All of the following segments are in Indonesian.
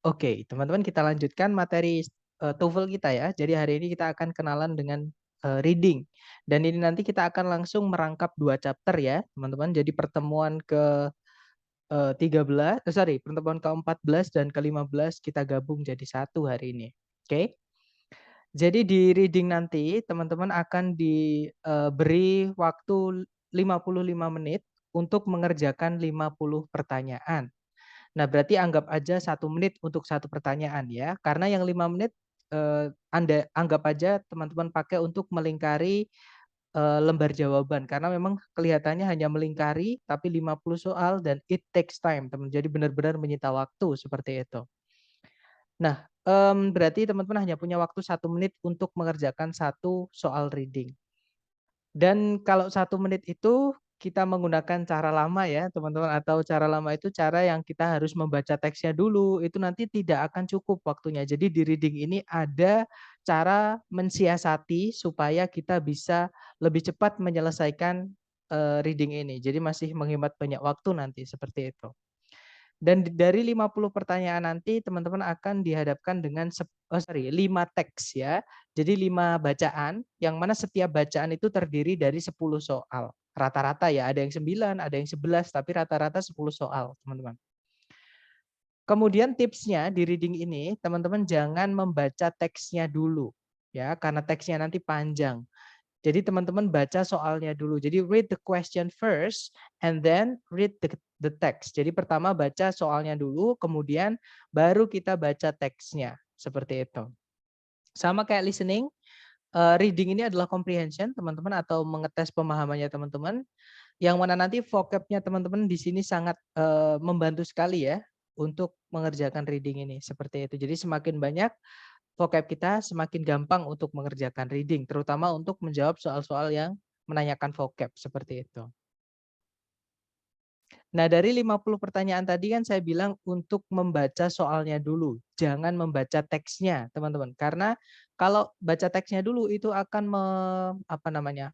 Oke, teman-teman kita lanjutkan materi TOEFL kita ya. Jadi hari ini kita akan kenalan dengan reading. Dan ini nanti kita akan langsung merangkap 2 chapter ya, teman-teman. Jadi pertemuan ke 13, sorry, pertemuan ke-14 dan ke-15 kita gabung jadi satu hari ini. Oke. Jadi di reading nanti teman-teman akan diberi waktu 55 menit untuk mengerjakan 50 pertanyaan. Nah, berarti anggap aja 1 menit untuk satu pertanyaan ya. Karena yang 5 menit Anda anggap aja teman-teman pakai untuk melingkari lembar jawaban. Karena memang kelihatannya hanya melingkari tapi 50 soal dan it takes time, teman. Jadi benar-benar menyita waktu seperti itu. Nah, berarti teman-teman hanya punya waktu 1 menit untuk mengerjakan satu soal reading. Dan kalau 1 menit itu kita menggunakan cara lama ya teman-teman, atau cara lama itu cara yang kita harus membaca teksnya dulu, itu nanti tidak akan cukup waktunya. Jadi di reading ini ada cara mensiasati supaya kita bisa lebih cepat menyelesaikan reading ini. Jadi masih menghemat banyak waktu nanti seperti itu. Dan dari 50 pertanyaan nanti teman-teman akan dihadapkan dengan 5 teks ya. Jadi 5 bacaan yang mana setiap bacaan itu terdiri dari 10 soal. Rata-rata ya, ada yang 9, ada yang 11, tapi rata-rata 10 soal, teman-teman. Kemudian tipsnya di reading ini, teman-teman jangan membaca teksnya dulu ya, karena teksnya nanti panjang. Jadi teman-teman baca soalnya dulu. Jadi read the question first and then read the text. Jadi pertama baca soalnya dulu, kemudian baru kita baca teksnya. Seperti itu. Sama kayak listening, reading ini adalah comprehension teman-teman atau mengetes pemahamannya teman-teman. Yang mana nanti vocabnya teman-teman di sini sangat membantu sekali ya untuk mengerjakan reading ini. Seperti itu. Jadi semakin banyak vocab kita semakin gampang untuk mengerjakan reading, terutama untuk menjawab soal-soal yang menanyakan vocab seperti itu. Nah, dari 50 pertanyaan tadi kan saya bilang untuk membaca soalnya dulu, jangan membaca teksnya, teman-teman. Karena kalau baca teksnya dulu itu akan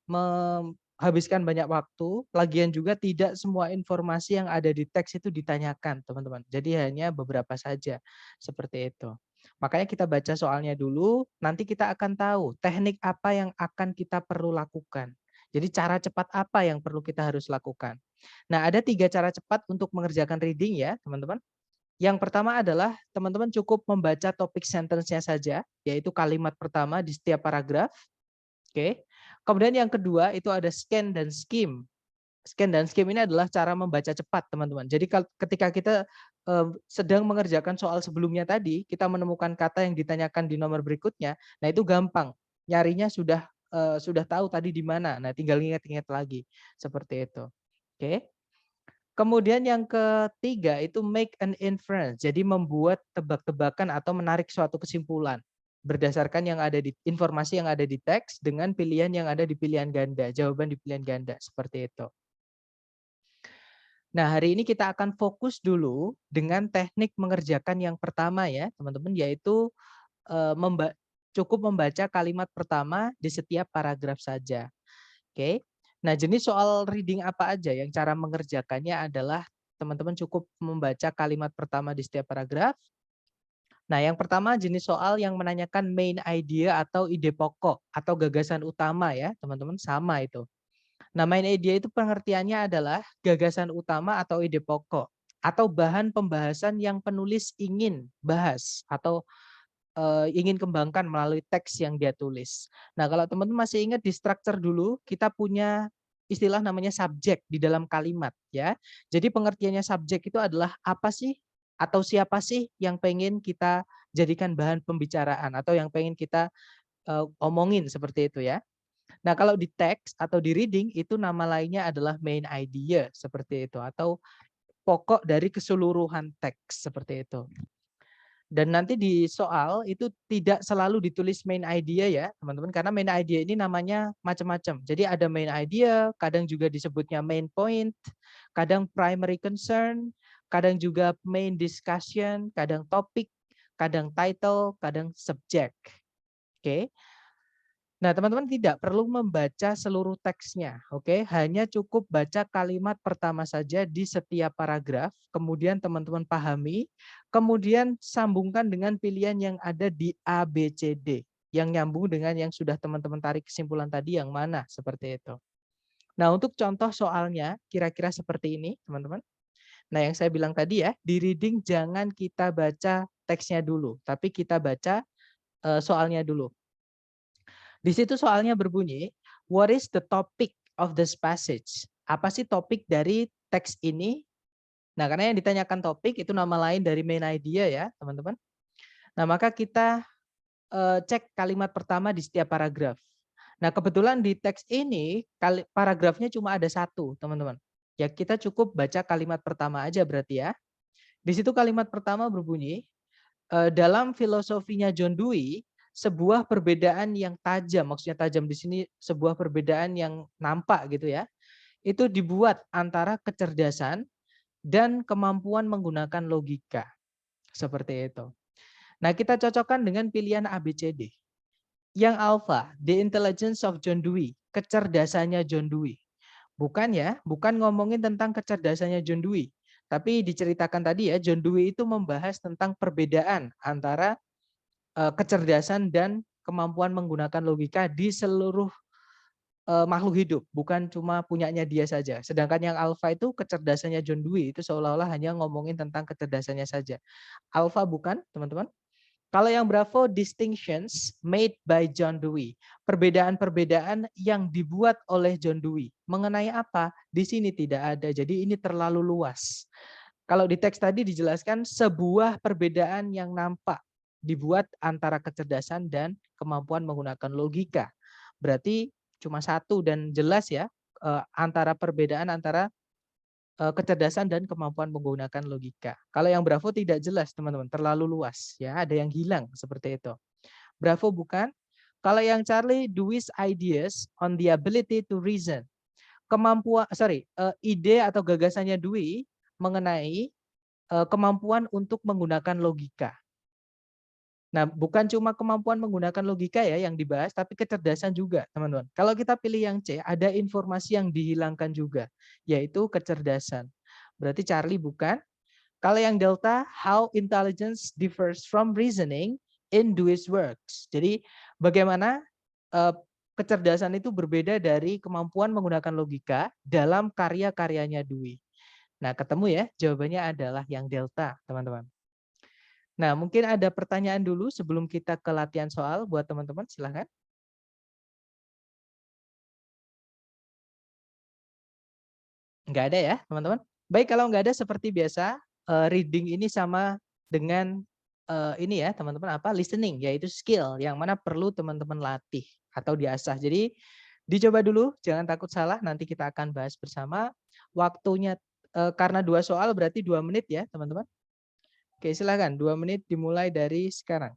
menghabiskan banyak waktu, lagian juga tidak semua informasi yang ada di teks itu ditanyakan, teman-teman. Jadi hanya beberapa saja, seperti itu. Makanya kita baca soalnya dulu, nanti kita akan tahu teknik apa yang akan kita perlu lakukan. Jadi cara cepat apa yang perlu kita harus lakukan. Nah, ada 3 cara cepat untuk mengerjakan reading ya, teman-teman. Yang pertama adalah teman-teman cukup membaca topik sentence-nya saja, yaitu kalimat pertama di setiap paragraf. Oke. Kemudian yang kedua itu ada scan dan skim. Scan dan skim ini adalah cara membaca cepat, teman-teman. Jadi ketika kita sedang mengerjakan soal sebelumnya tadi, kita menemukan kata yang ditanyakan di nomor berikutnya, nah itu gampang. Nyarinya sudah tahu tadi di mana. Nah, tinggal ingat-ingat lagi. Seperti itu. Oke. Kemudian yang ketiga itu make an inference. Jadi membuat tebak-tebakan atau menarik suatu kesimpulan berdasarkan yang ada di informasi yang ada di teks dengan pilihan yang ada di pilihan ganda, jawaban di pilihan ganda seperti itu. Nah, hari ini kita akan fokus dulu dengan teknik mengerjakan yang pertama ya, teman-teman, yaitu cukup membaca kalimat pertama di setiap paragraf saja. Oke. Nah, jenis soal reading apa aja yang cara mengerjakannya adalah teman-teman cukup membaca kalimat pertama di setiap paragraf. Nah, yang pertama jenis soal yang menanyakan main idea atau ide pokok atau gagasan utama ya, teman-teman, sama itu. Nah, main idea itu pengertiannya adalah gagasan utama atau ide pokok atau bahan pembahasan yang penulis ingin bahas atau ingin kembangkan melalui teks yang dia tulis. Nah, kalau teman-teman masih ingat di structure dulu, kita punya istilah namanya subjek di dalam kalimat ya. Jadi pengertiannya subjek itu adalah apa sih atau siapa sih yang pengen kita jadikan bahan pembicaraan atau yang pengen kita omongin seperti itu ya. Nah, kalau di teks atau di reading itu nama lainnya adalah main idea seperti itu atau pokok dari keseluruhan teks seperti itu. Dan nanti di soal itu tidak selalu ditulis main idea ya, teman-teman, karena main idea ini namanya macam-macam. Jadi ada main idea, kadang juga disebutnya main point, kadang primary concern, kadang juga main discussion, kadang topik, kadang title, kadang subject. Oke. Nah, teman-teman tidak perlu membaca seluruh teksnya, oke? Hanya cukup baca kalimat pertama saja di setiap paragraf, kemudian teman-teman pahami, kemudian sambungkan dengan pilihan yang ada di A, B, C, D, yang nyambung dengan yang sudah teman-teman tarik kesimpulan tadi yang mana, seperti itu. Nah, untuk contoh soalnya kira-kira seperti ini, teman-teman. Nah, yang saya bilang tadi ya, di reading jangan kita baca teksnya dulu, tapi kita baca soalnya dulu. Di situ soalnya berbunyi, what is the topic of this passage? Apa sih topik dari teks ini? Nah, karena yang ditanyakan topik itu nama lain dari main idea ya, teman-teman. Nah, maka kita cek kalimat pertama di setiap paragraf. Nah, kebetulan di teks ini paragrafnya cuma ada satu, teman-teman. Ya, kita cukup baca kalimat pertama aja berarti ya. Di situ kalimat pertama berbunyi, dalam filosofinya John Dewey, sebuah perbedaan yang tajam, maksudnya tajam di sini sebuah perbedaan yang nampak gitu ya, itu dibuat antara kecerdasan dan kemampuan menggunakan logika. Seperti itu. Nah, kita cocokkan dengan pilihan ABCD. Yang alpha, the intelligence of John Dewey, kecerdasannya John Dewey. Bukan ya, bukan ngomongin tentang kecerdasannya John Dewey. Tapi diceritakan tadi ya, John Dewey itu membahas tentang perbedaan antara kecerdasan dan kemampuan menggunakan logika di seluruh makhluk hidup, bukan cuma punyanya dia saja. Sedangkan yang alpha itu kecerdasannya John Dewey itu seolah-olah hanya ngomongin tentang kecerdasannya saja. Alpha bukan, teman-teman. Kalau yang Bravo, distinctions made by John Dewey. Perbedaan-perbedaan yang dibuat oleh John Dewey. Mengenai apa? Di sini tidak ada. Jadi ini terlalu luas. Kalau di teks tadi dijelaskan sebuah perbedaan yang nampak dibuat antara kecerdasan dan kemampuan menggunakan logika. Berarti cuma satu dan jelas ya antara perbedaan antara kecerdasan dan kemampuan menggunakan logika. Kalau yang Bravo tidak jelas teman-teman, terlalu luas ya, ada yang hilang seperti itu. Bravo bukan. Kalau yang Charlie, Dewey's ideas on the ability to reason. Ide atau gagasannya Dewey mengenai kemampuan untuk menggunakan logika. Nah, bukan cuma kemampuan menggunakan logika ya yang dibahas, tapi kecerdasan juga, teman-teman. Kalau kita pilih yang C, ada informasi yang dihilangkan juga, yaitu kecerdasan. Berarti Charlie bukan. Kalau yang Delta, how intelligence differs from reasoning in Dewey's works. Jadi, bagaimana kecerdasan itu berbeda dari kemampuan menggunakan logika dalam karya-karyanya Dewey. Nah, ketemu ya, jawabannya adalah yang Delta, teman-teman. Nah, mungkin ada pertanyaan dulu sebelum kita ke latihan soal buat teman-teman, silahkan. Nggak ada ya, teman-teman? Baik, kalau nggak ada seperti biasa, reading ini sama dengan ini ya, teman-teman, apa? Listening, yaitu skill yang mana perlu teman-teman latih atau diasah. Jadi dicoba dulu, jangan takut salah, nanti kita akan bahas bersama. Waktunya karena 2 soal berarti 2 menit ya, teman-teman. Oke, silahkan. 2 menit dimulai dari sekarang.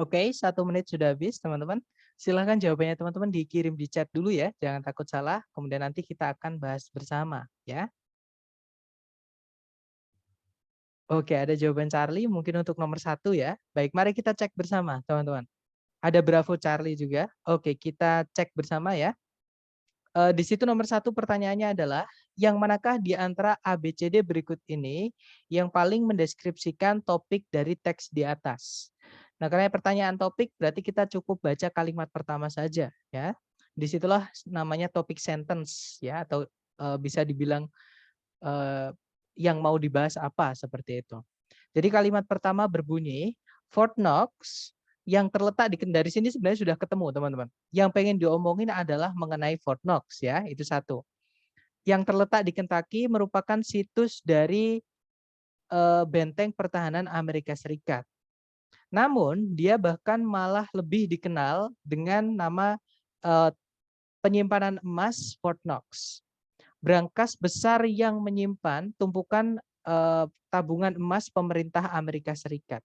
Oke, 1 menit sudah habis, teman-teman. Silahkan jawabannya teman-teman dikirim di chat dulu ya, jangan takut salah. Kemudian nanti kita akan bahas bersama, ya. Oke, ada jawaban Charlie mungkin untuk nomor 1 ya. Baik, mari kita cek bersama, teman-teman. Ada Bravo Charlie juga. Oke, kita cek bersama ya. Di situ nomor 1 pertanyaannya adalah, yang manakah di antara ABCD berikut ini yang paling mendeskripsikan topik dari teks di atas? Nah, karena pertanyaan topik berarti kita cukup baca kalimat pertama saja ya. Disitulah namanya topik sentence ya, atau bisa dibilang eee, yang mau dibahas apa seperti itu. Jadi kalimat pertama berbunyi, Fort Knox yang terletak dari sini sebenarnya sudah ketemu teman-teman. Yang pengen diomongin adalah mengenai Fort Knox ya, itu satu. Yang terletak di Kentucky merupakan situs dari benteng pertahanan Amerika Serikat. Namun dia bahkan malah lebih dikenal dengan nama eh, penyimpanan emas Fort Knox. Brankas besar yang menyimpan tumpukan tabungan emas pemerintah Amerika Serikat.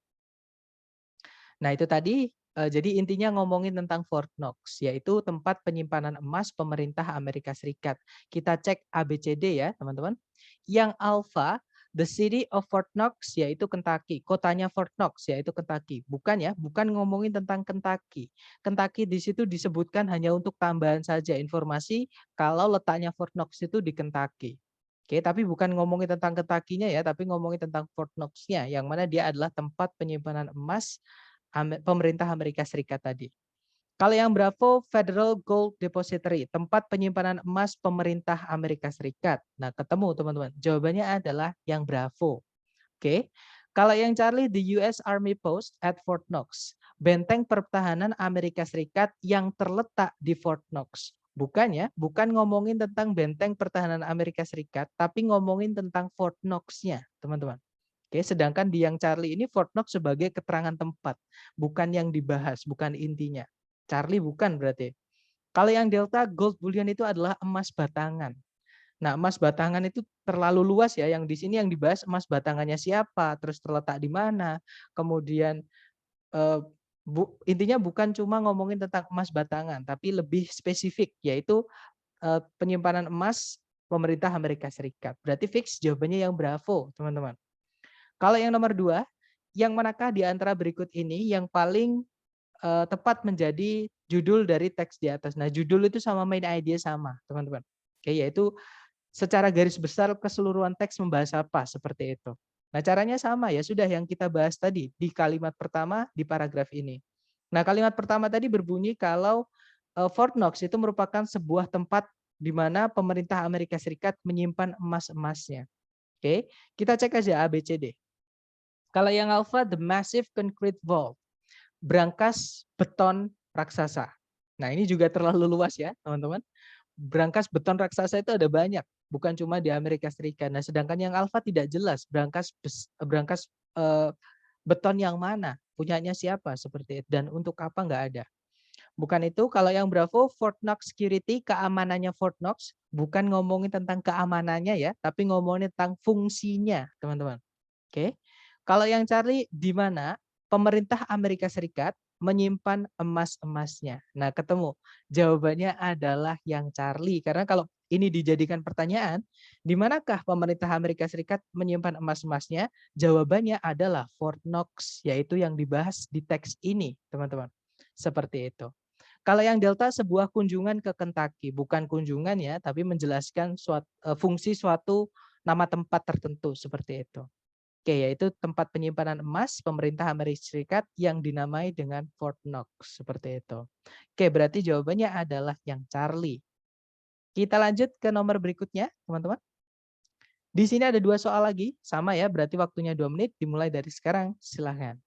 Nah, itu tadi, jadi intinya ngomongin tentang Fort Knox, yaitu tempat penyimpanan emas pemerintah Amerika Serikat. Kita cek ABCD ya, teman-teman. Yang alpha, the city of Fort Knox, yaitu Kentucky. Kotanya Fort Knox, yaitu Kentucky. Bukan ya, bukan ngomongin tentang Kentucky. Kentucky di situ disebutkan hanya untuk tambahan saja informasi kalau letaknya Fort Knox itu di Kentucky. Oke, tapi bukan ngomongin tentang Kentucky-nya ya, tapi ngomongin tentang Fort Knox-nya, yang mana dia adalah tempat penyimpanan emas pemerintah Amerika Serikat tadi. Kalau yang Bravo, Federal Gold Depository, tempat penyimpanan emas pemerintah Amerika Serikat. Nah, ketemu teman-teman. Jawabannya adalah yang Bravo. Oke. Kalau yang Charlie, the US Army Post at Fort Knox, benteng pertahanan Amerika Serikat yang terletak di Fort Knox. Bukan ya, bukan ngomongin tentang benteng pertahanan Amerika Serikat, tapi ngomongin tentang Fort Knox-nya, teman-teman. Oke, sedangkan di yang Charlie ini Fort Knox sebagai keterangan tempat, bukan yang dibahas, bukan intinya. Charlie bukan berarti. Kalau yang Delta, gold bullion itu adalah emas batangan. Nah, emas batangan itu terlalu luas ya, yang di sini yang dibahas emas batangannya siapa, terus terletak di mana, kemudian eh, intinya bukan cuma ngomongin tentang emas batangan, tapi lebih spesifik, yaitu penyimpanan emas pemerintah Amerika Serikat. Berarti fix jawabannya yang Bravo, teman-teman. Kalau yang nomor 2, yang manakah di antara berikut ini yang paling tepat menjadi judul dari teks di atas? Nah, judul itu sama main idea sama, teman-teman. Oke, yaitu secara garis besar keseluruhan teks membahas apa, seperti itu. Nah, caranya sama ya, sudah yang kita bahas tadi di kalimat pertama di paragraf ini. Nah, kalimat pertama tadi berbunyi kalau Fort Knox itu merupakan sebuah tempat di mana pemerintah Amerika Serikat menyimpan emas-emasnya. Oke, kita cek aja A, B, C, D. Kalau yang alpha, the massive concrete vault, brankas beton raksasa. Nah, ini juga terlalu luas ya, teman-teman. Brankas beton raksasa itu ada banyak, bukan cuma di Amerika Serikat. Nah, sedangkan yang alpha tidak jelas brankas beton yang mana, punyanya siapa seperti itu, dan untuk apa nggak ada. Bukan itu. Kalau yang Bravo, Fort Knox Security, keamanannya Fort Knox, bukan ngomongin tentang keamanannya ya, tapi ngomongin tentang fungsinya, teman-teman. Oke. Kalau yang Charlie, di mana pemerintah Amerika Serikat menyimpan emas-emasnya. Nah, ketemu. Jawabannya adalah yang Charlie. Karena kalau ini dijadikan pertanyaan, di manakah pemerintah Amerika Serikat menyimpan emas-emasnya? Jawabannya adalah Fort Knox, yaitu yang dibahas di teks ini, teman-teman. Seperti itu. Kalau yang Delta, sebuah kunjungan ke Kentucky, bukan kunjungan ya, tapi menjelaskan fungsi suatu nama tempat tertentu seperti itu. Oke, yaitu tempat penyimpanan emas pemerintah Amerika Serikat yang dinamai dengan Fort Knox seperti itu. Oke, berarti jawabannya adalah yang Charlie. Kita lanjut ke nomor berikutnya, teman-teman. Di sini ada 2 soal lagi, sama ya, berarti waktunya 2 menit, dimulai dari sekarang, silahkan.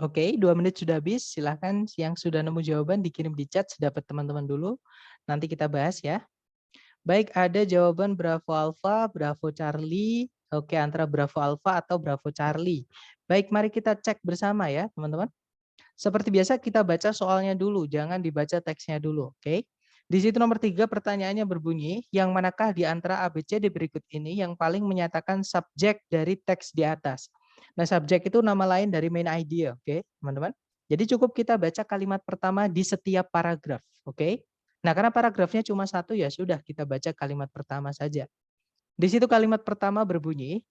Oke, 2 menit sudah habis. Silahkan yang sudah nemu jawaban dikirim di chat sedapat teman-teman dulu. Nanti kita bahas ya. Baik, ada jawaban Bravo Alpha, Bravo Charlie. Oke, antara Bravo Alpha atau Bravo Charlie. Baik, mari kita cek bersama ya, teman-teman. Seperti biasa kita baca soalnya dulu, jangan dibaca teksnya dulu, oke? Di situ nomor 3 pertanyaannya berbunyi, yang manakah di antara ABCD berikut ini yang paling menyatakan subjek dari teks di atas? Nah, subjek itu nama lain dari main idea, oke, teman-teman? Jadi cukup kita baca kalimat pertama di setiap paragraf, oke? Nah, karena paragrafnya cuma satu ya sudah kita baca kalimat pertama saja. Di situ kalimat pertama berbunyi,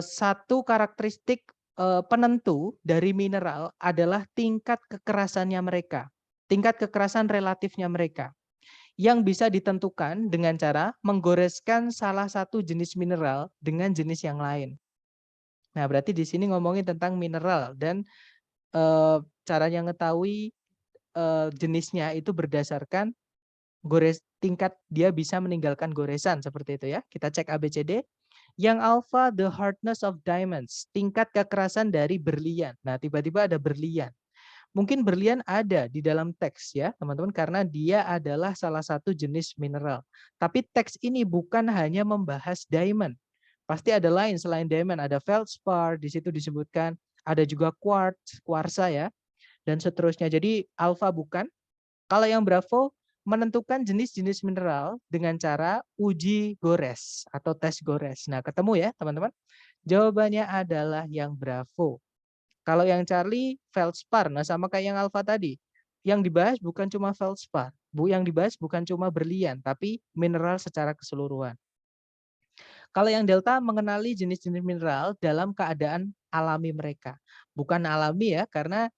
satu karakteristik penentu dari mineral adalah tingkat kekerasannya mereka, tingkat kekerasan relatifnya mereka, yang bisa ditentukan dengan cara menggoreskan salah satu jenis mineral dengan jenis yang lain. Nah, berarti di sini ngomongin tentang mineral dan caranya ngetahui jenisnya itu berdasarkan tingkat dia bisa meninggalkan goresan seperti itu ya. Kita cek ABCD. Yang alpha the hardness of diamonds, tingkat kekerasan dari berlian. Nah, tiba-tiba ada berlian. Mungkin berlian ada di dalam teks ya, teman-teman, karena dia adalah salah satu jenis mineral. Tapi teks ini bukan hanya membahas diamond. Pasti ada lain selain diamond, ada feldspar di situ disebutkan, ada juga quartz, kuarsa ya, dan seterusnya. Jadi alpha bukan. Kalau yang Bravo menentukan jenis-jenis mineral dengan cara uji gores atau tes gores. Nah, ketemu ya, teman-teman? Jawabannya adalah yang Bravo. Kalau yang Charlie, feldspar. Nah, sama kayak yang Alpha tadi. Yang dibahas bukan cuma feldspar. Yang dibahas bukan cuma berlian, tapi mineral secara keseluruhan. Kalau yang Delta mengenali jenis-jenis mineral dalam keadaan alami mereka. Bukan alami ya, karena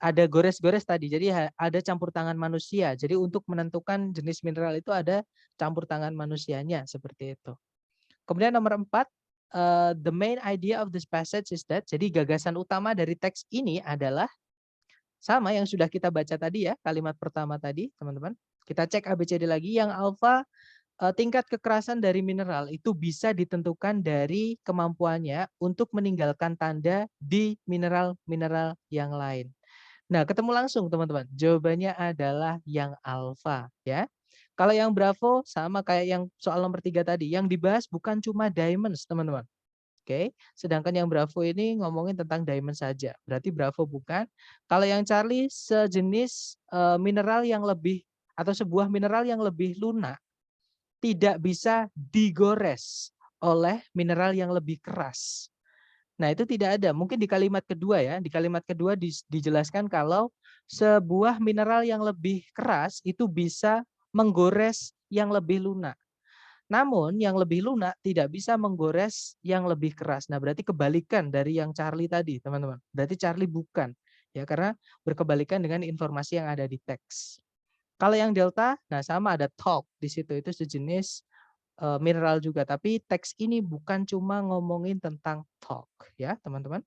ada gores-gores tadi, jadi ada campur tangan manusia. Jadi untuk menentukan jenis mineral itu ada campur tangan manusianya, seperti itu. Kemudian nomor 4, the main idea of this passage is that, jadi gagasan utama dari teks ini adalah sama yang sudah kita baca tadi ya, kalimat pertama tadi, teman-teman. Kita cek ABCD lagi, yang alfa tingkat kekerasan dari mineral itu bisa ditentukan dari kemampuannya untuk meninggalkan tanda di mineral-mineral yang lain. Nah, ketemu langsung teman-teman. Jawabannya adalah yang alfa ya. Kalau yang Bravo sama kayak yang soal nomor 3 tadi. Yang dibahas bukan cuma diamonds, teman-teman. Oke, sedangkan yang Bravo ini ngomongin tentang diamond saja. Berarti Bravo bukan. Kalau yang Charlie sejenis mineral yang lebih atau sebuah mineral yang lebih lunak tidak bisa digores oleh mineral yang lebih keras. Nah, itu tidak ada. Mungkin di kalimat kedua ya. Di kalimat kedua dijelaskan kalau sebuah mineral yang lebih keras itu bisa menggores yang lebih lunak. Namun yang lebih lunak tidak bisa menggores yang lebih keras. Nah, berarti kebalikan dari yang Charlie tadi, teman-teman. Berarti Charlie bukan. Ya, karena berkebalikan dengan informasi yang ada di teks. Kalau yang Delta, nah sama ada talk di situ. Itu sejenis mineral juga. Tapi teks ini bukan cuma ngomongin tentang talk ya, teman-teman.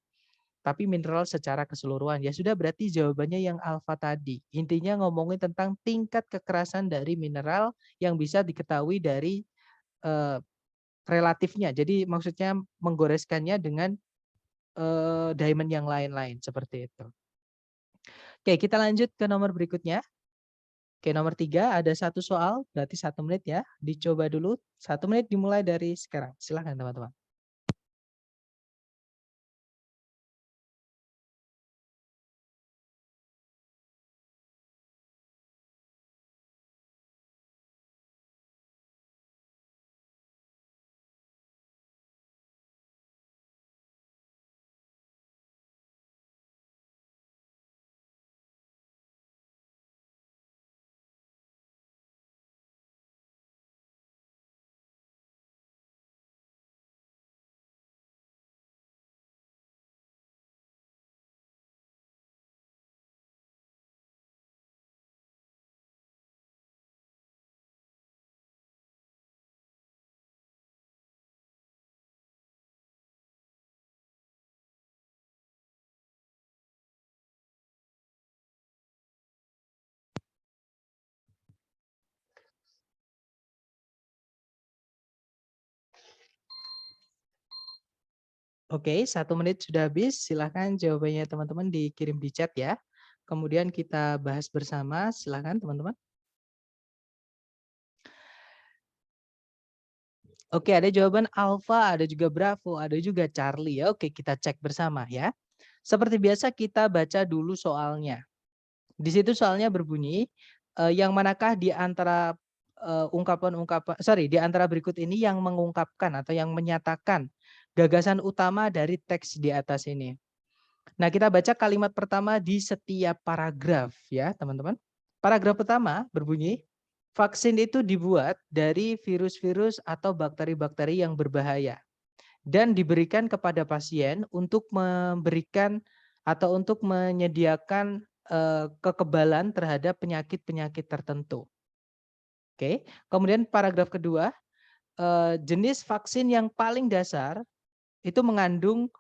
Tapi mineral secara keseluruhan. Ya sudah, berarti jawabannya yang alfa tadi. Intinya ngomongin tentang tingkat kekerasan dari mineral yang bisa diketahui dari relatifnya. Jadi maksudnya menggoreskannya dengan diamond yang lain-lain seperti itu. Oke, kita lanjut ke nomor berikutnya. Oke, nomor 3 ada satu soal, berarti 1 menit ya. Dicoba dulu, 1 menit dimulai dari sekarang. Silahkan teman-teman. Oke, 1 menit sudah habis. Silahkan jawabannya teman-teman dikirim di chat ya. Kemudian kita bahas bersama. Silahkan teman-teman. Oke, ada jawaban Alpha, ada juga Bravo, ada juga Charlie ya. Oke, kita cek bersama ya. Seperti biasa kita baca dulu soalnya. Di situ soalnya berbunyi, yang manakah di antara ungkapan-ungkapan di antara berikut ini yang mengungkapkan atau yang menyatakan gagasan utama dari teks di atas ini. Nah, kita baca kalimat pertama di setiap paragraf ya, teman-teman. Paragraf pertama berbunyi, vaksin itu dibuat dari virus-virus atau bakteri-bakteri yang berbahaya dan diberikan kepada pasien untuk memberikan atau untuk menyediakan kekebalan terhadap penyakit-penyakit tertentu. Oke. Kemudian paragraf kedua, jenis vaksin yang paling dasar itu mengandung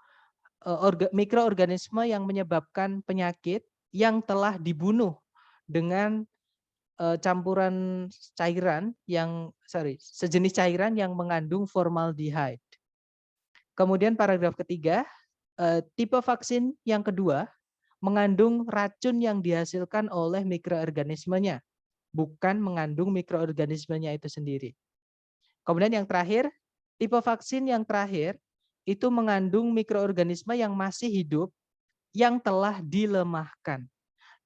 mikroorganisme yang menyebabkan penyakit yang telah dibunuh dengan campuran cairan yang sejenis cairan yang mengandung formaldehyde. Kemudian paragraf ketiga, tipe vaksin yang kedua mengandung racun yang dihasilkan oleh mikroorganismenya, bukan mengandung mikroorganismenya itu sendiri. Kemudian yang terakhir, tipe vaksin yang terakhir itu mengandung mikroorganisme yang masih hidup yang telah dilemahkan.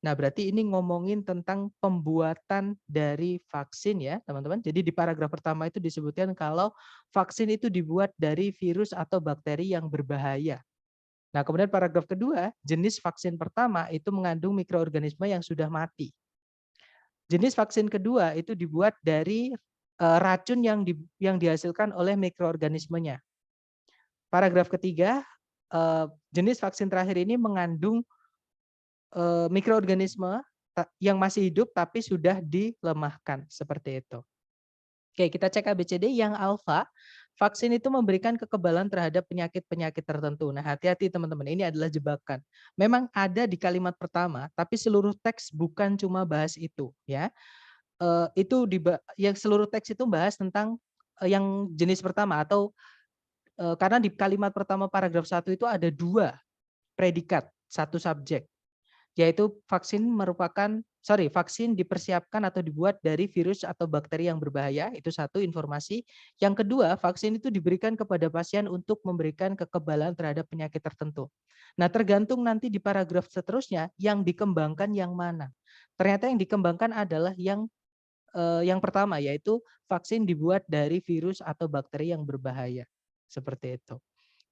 Nah, berarti ini ngomongin tentang pembuatan dari vaksin ya, teman-teman. Jadi di paragraf pertama itu disebutkan kalau vaksin itu dibuat dari virus atau bakteri yang berbahaya. Nah, kemudian paragraf kedua, jenis vaksin pertama itu mengandung mikroorganisme yang sudah mati. Jenis vaksin kedua itu dibuat dari racun yang dihasilkan oleh mikroorganismenya. Paragraf ketiga, jenis vaksin terakhir ini mengandung mikroorganisme yang masih hidup tapi sudah dilemahkan seperti itu. Oke, kita cek ABCD. Yang alfa, vaksin itu memberikan kekebalan terhadap penyakit-penyakit tertentu. Nah, hati-hati teman-teman, ini adalah jebakan. Memang ada di kalimat pertama, tapi seluruh teks bukan cuma bahas itu, ya. Yang seluruh teks itu bahas tentang yang jenis pertama atau karena di kalimat pertama paragraf 1 itu ada 2 predikat, 1 subjek. Yaitu vaksin dipersiapkan atau dibuat dari virus atau bakteri yang berbahaya, itu satu informasi. Yang kedua, vaksin itu diberikan kepada pasien untuk memberikan kekebalan terhadap penyakit tertentu. Nah, tergantung nanti di paragraf seterusnya yang dikembangkan yang mana. Ternyata yang dikembangkan adalah yang pertama, yaitu vaksin dibuat dari virus atau bakteri yang berbahaya. Seperti itu.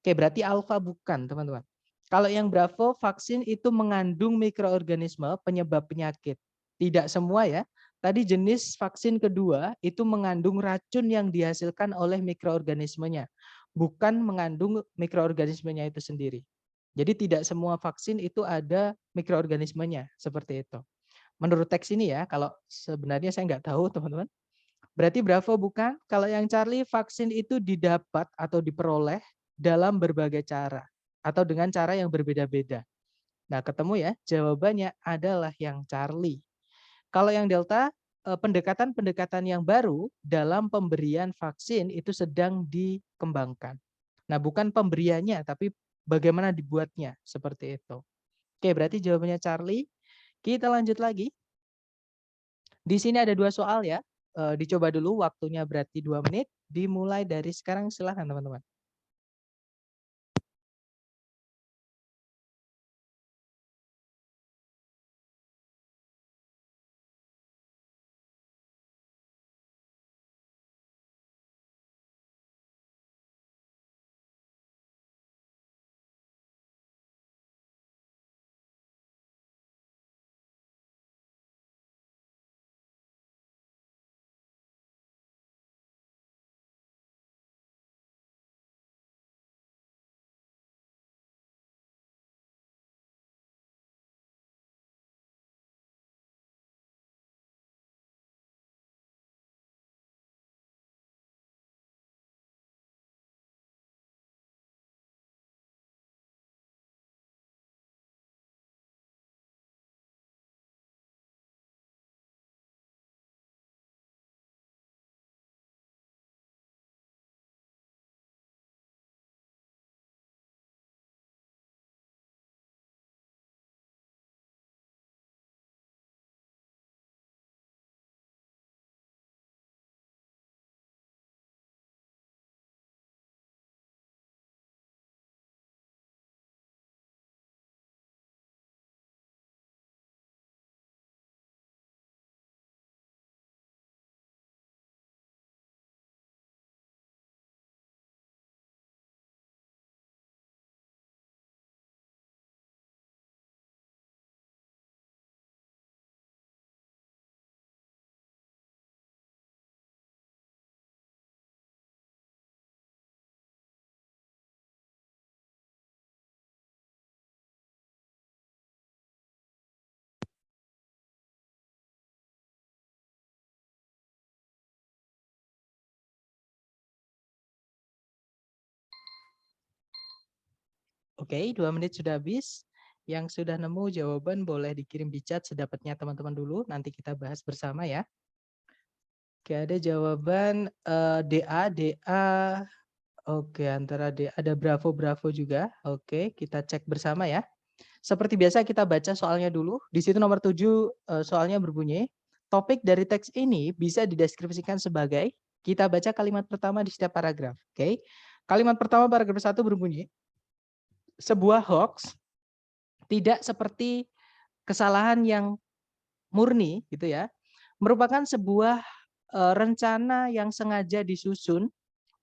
Oke, berarti alfa bukan, teman-teman. Kalau yang Bravo, vaksin itu mengandung mikroorganisme penyebab penyakit. Tidak semua ya. Tadi jenis vaksin kedua itu mengandung racun yang dihasilkan oleh mikroorganismenya, bukan mengandung mikroorganismenya itu sendiri. Jadi tidak semua vaksin itu ada mikroorganismenya, seperti itu. Menurut teks ini ya, kalau sebenarnya saya nggak tahu teman-teman. Berarti Bravo bukan. Kalau yang Charlie, vaksin itu didapat atau diperoleh dalam berbagai cara atau dengan cara yang berbeda-beda. Nah, ketemu ya, jawabannya adalah yang Charlie. Kalau yang Delta, pendekatan-pendekatan yang baru dalam pemberian vaksin itu sedang dikembangkan. Nah, bukan pemberiannya, tapi bagaimana dibuatnya, seperti itu. Oke, berarti jawabannya Charlie. Kita lanjut lagi. Di sini ada 2 soal ya. Dicoba dulu, waktunya berarti 2 menit. Dimulai dari sekarang, silahkan teman-teman. Oke, 2 menit sudah habis. Yang sudah nemu jawaban boleh dikirim di chat sedapatnya teman-teman dulu, nanti kita bahas bersama ya. Oke, ada jawaban DA, DA. Oke, antara DA ada Bravo, Bravo juga. Oke, kita cek bersama ya. Seperti biasa kita baca soalnya dulu. Di situ nomor 7 soalnya berbunyi, topik dari teks ini bisa dideskripsikan sebagai, kita baca kalimat pertama di setiap paragraf. Oke. Kalimat pertama paragraf 1 berbunyi, sebuah hoax tidak seperti kesalahan yang murni gitu ya, merupakan sebuah rencana yang sengaja disusun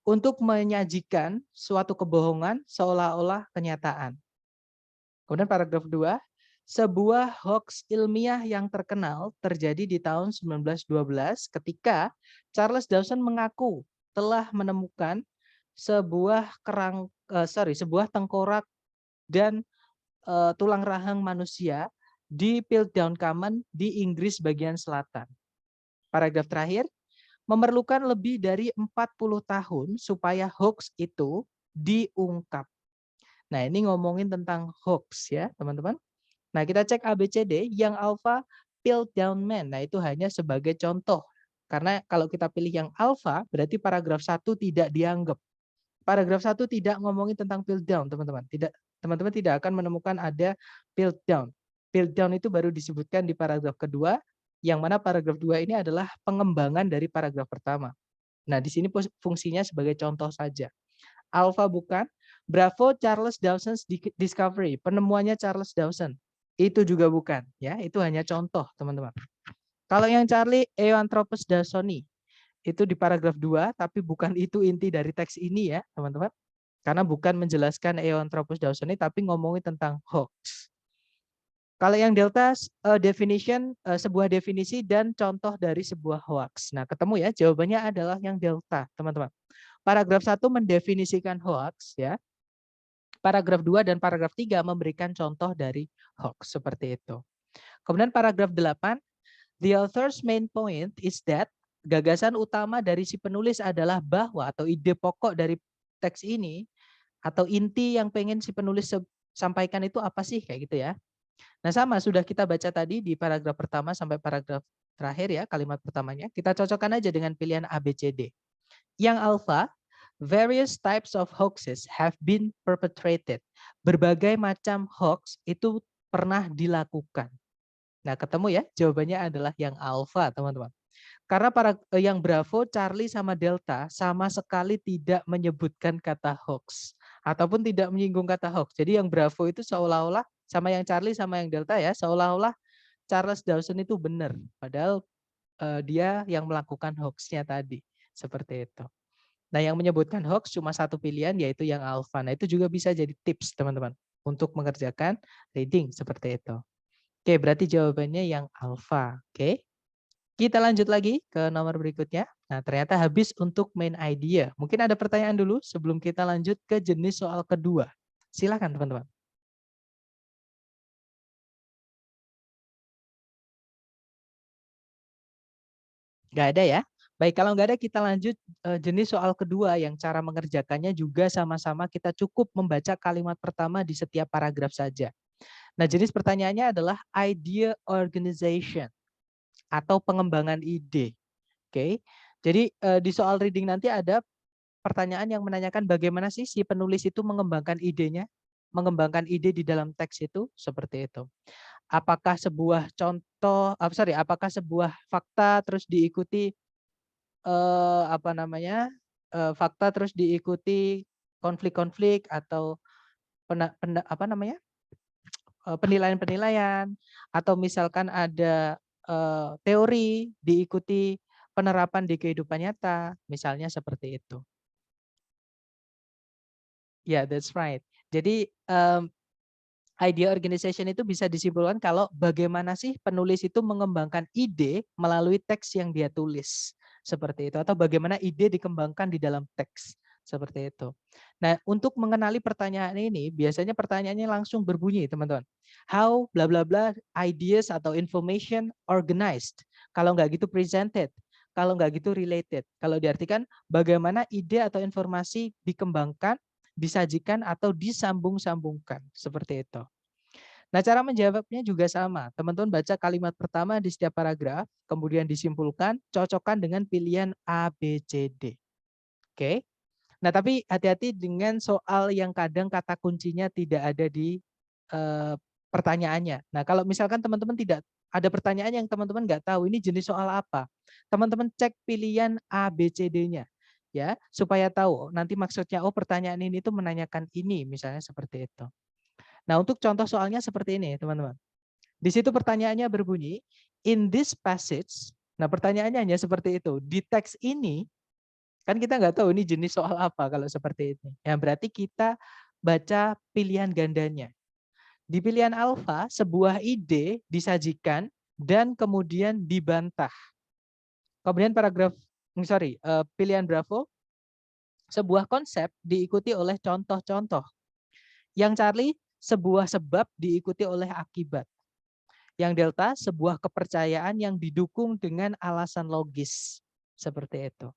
untuk menyajikan suatu kebohongan seolah-olah kenyataan. Kemudian paragraf 2, sebuah hoax ilmiah yang terkenal terjadi di tahun 1912 ketika Charles Dawson mengaku telah menemukan sebuah tengkorak dan tulang rahang manusia di Piltdown Common di Inggris bagian selatan. Paragraf terakhir, memerlukan lebih dari 40 tahun supaya hoax itu diungkap. Nah, ini ngomongin tentang hoax ya, teman-teman. Nah, kita cek ABCD, yang alpha Piltdown Man. Nah, itu hanya sebagai contoh. Karena kalau kita pilih yang alpha, berarti paragraf 1 tidak dianggap. Paragraf 1 tidak ngomongin tentang Piltdown, teman-teman. Teman-teman tidak akan menemukan ada Piltdown. Piltdown itu baru disebutkan di paragraf kedua, yang mana paragraf 2 ini adalah pengembangan dari paragraf pertama. Nah, di sini fungsinya sebagai contoh saja. Alpha bukan, Bravo Charles Dawson's discovery, penemuannya Charles Dawson. Itu juga bukan, ya. Itu hanya contoh, teman-teman. Kalau yang Charlie Eoanthropus dawsoni, itu di paragraf 2, tapi bukan itu inti dari teks ini ya, teman-teman. Karena bukan menjelaskan Eoanthropus dawsoni, tapi ngomongin tentang hoax. Kalau yang delta sebuah definisi dan contoh dari sebuah hoax. Nah, ketemu ya, jawabannya adalah yang delta, teman-teman. Paragraf 1 mendefinisikan hoax ya. Paragraf 2 dan paragraf 3 memberikan contoh dari hoax seperti itu. Kemudian paragraf 8, the author's main point is that, gagasan utama dari si penulis adalah bahwa, atau ide pokok dari teks ini atau inti yang pengen si penulis sampaikan itu apa sih, kayak gitu ya. Nah, sama sudah kita baca tadi di paragraf pertama sampai paragraf terakhir ya, kalimat pertamanya. Kita cocokkan aja dengan pilihan ABCD. Yang alpha, various types of hoaxes have been perpetrated. Berbagai macam hoax itu pernah dilakukan. Nah, ketemu ya, jawabannya adalah yang alpha, teman-teman. Karena yang Bravo, Charlie, sama Delta sama sekali tidak menyebutkan kata hoax. Ataupun tidak menyinggung kata hoax. Jadi yang Bravo itu seolah-olah, sama yang Charlie sama yang Delta ya, seolah-olah Charles Dawson itu benar. Padahal dia yang melakukan hoaxnya tadi. Seperti itu. Nah, yang menyebutkan hoax cuma satu pilihan, yaitu yang alpha. Nah, itu juga bisa jadi tips, teman-teman, untuk mengerjakan reading seperti itu. Oke, berarti jawabannya yang alpha. Oke. Kita lanjut lagi ke nomor berikutnya. Nah, ternyata habis untuk main idea. Mungkin ada pertanyaan dulu sebelum kita lanjut ke jenis soal kedua. Silakan, teman-teman. Nggak ada ya? Baik, kalau nggak ada kita lanjut jenis soal kedua yang cara mengerjakannya juga sama-sama kita cukup membaca kalimat pertama di setiap paragraf saja. Nah, jenis pertanyaannya adalah idea organization atau pengembangan ide. Oke. Jadi di soal reading nanti ada pertanyaan yang menanyakan bagaimana sih si penulis itu mengembangkan idenya, mengembangkan ide di dalam teks itu seperti itu. Apakah sebuah apakah sebuah fakta terus diikuti fakta terus diikuti konflik-konflik atau penilaian-penilaian, atau misalkan ada teori diikuti penerapan di kehidupan nyata, misalnya seperti itu. Ya, yeah, that's right. Jadi idea organization itu bisa disimpulkan kalau bagaimana sih penulis itu mengembangkan ide melalui teks yang dia tulis. Seperti itu. Atau bagaimana ide dikembangkan di dalam teks. Seperti itu. Nah, untuk mengenali pertanyaan ini, biasanya pertanyaannya langsung berbunyi, teman-teman. How bla bla bla ideas atau information organized. Kalau nggak gitu presented. Kalau nggak gitu related. Kalau diartikan bagaimana ide atau informasi dikembangkan disajikan atau disambung-sambungkan. Seperti itu. Nah, cara menjawabnya juga sama. Teman-teman baca kalimat pertama di setiap paragraf, kemudian disimpulkan, cocokkan dengan pilihan A, B, C, D. Oke. Nah, tapi hati-hati dengan soal yang kadang kata kuncinya tidak ada di pertanyaannya. Nah, kalau misalkan teman-teman tidak ada pertanyaan yang teman-teman nggak tahu ini jenis soal apa, teman-teman cek pilihan A, B, C, D-nya. Ya, supaya tahu nanti maksudnya, oh pertanyaan ini tuh menanyakan ini, misalnya seperti itu. Nah, untuk contoh soalnya seperti ini, teman-teman. Di situ pertanyaannya berbunyi, in this passage, nah pertanyaannya hanya seperti itu. Di teks ini, kan kita nggak tahu ini jenis soal apa kalau seperti ini. Ya, berarti kita baca pilihan gandanya. Di pilihan alfa, sebuah ide disajikan dan kemudian dibantah. Kemudian pilihan bravo, sebuah konsep diikuti oleh contoh-contoh. Yang Charlie, sebuah sebab diikuti oleh akibat. Yang delta, sebuah kepercayaan yang didukung dengan alasan logis. Seperti itu.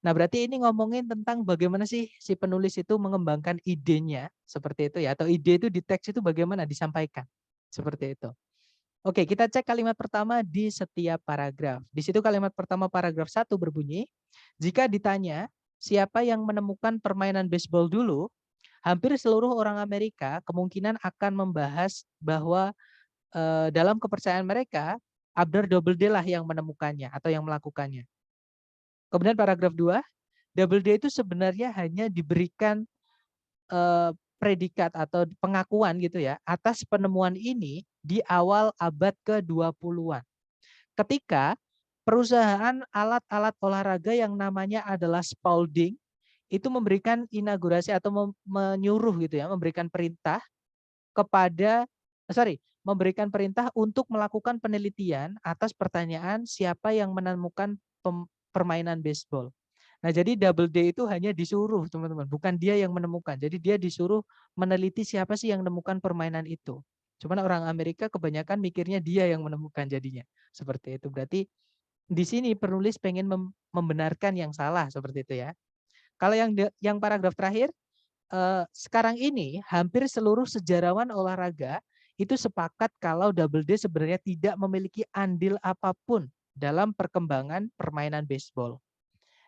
Nah, berarti ini ngomongin tentang bagaimana sih si penulis itu mengembangkan idenya. Seperti itu ya. Atau ide itu di teks itu bagaimana disampaikan. Seperti itu. Oke, kita cek kalimat pertama di setiap paragraf. Di situ kalimat pertama paragraf 1 berbunyi, jika ditanya siapa yang menemukan permainan baseball dulu, hampir seluruh orang Amerika kemungkinan akan membahas bahwa dalam kepercayaan mereka, Abner Doubleday lah yang menemukannya atau yang melakukannya. Kemudian paragraf 2, Doubleday itu sebenarnya hanya diberikan predikat atau pengakuan gitu ya atas penemuan ini di awal abad ke-20-an. Ketika perusahaan alat-alat olahraga yang namanya adalah Spalding itu memberikan inaugurasi atau menyuruh gitu ya, memberikan perintah memberikan perintah untuk melakukan penelitian atas pertanyaan siapa yang menemukan permainan baseball. Nah, jadi Doubleday itu hanya disuruh, teman-teman, bukan dia yang menemukan. Jadi dia disuruh meneliti siapa sih yang menemukan permainan itu. Cuman orang Amerika kebanyakan mikirnya dia yang menemukan jadinya. Seperti itu. Berarti di sini penulis pengen membenarkan yang salah seperti itu ya. Kalau yang paragraf terakhir, sekarang ini hampir seluruh sejarawan olahraga itu sepakat kalau Doubleday sebenarnya tidak memiliki andil apapun dalam perkembangan permainan baseball.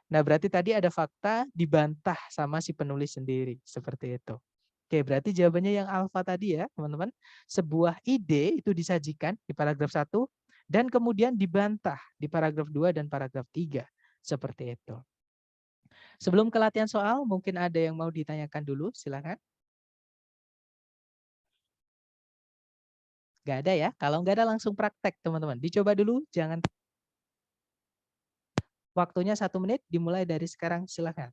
Nah, berarti tadi ada fakta dibantah sama si penulis sendiri, seperti itu. Oke, berarti jawabannya yang alfa tadi ya, teman-teman. Sebuah ide itu disajikan di paragraf 1 dan kemudian dibantah di paragraf 2 dan paragraf 3. Seperti itu. Sebelum ke latihan soal, mungkin ada yang mau ditanyakan dulu, silakan. Nggak ada ya? Kalau nggak ada langsung praktek, teman-teman. Dicoba dulu, jangan. Waktunya 1 menit, dimulai dari sekarang, silakan.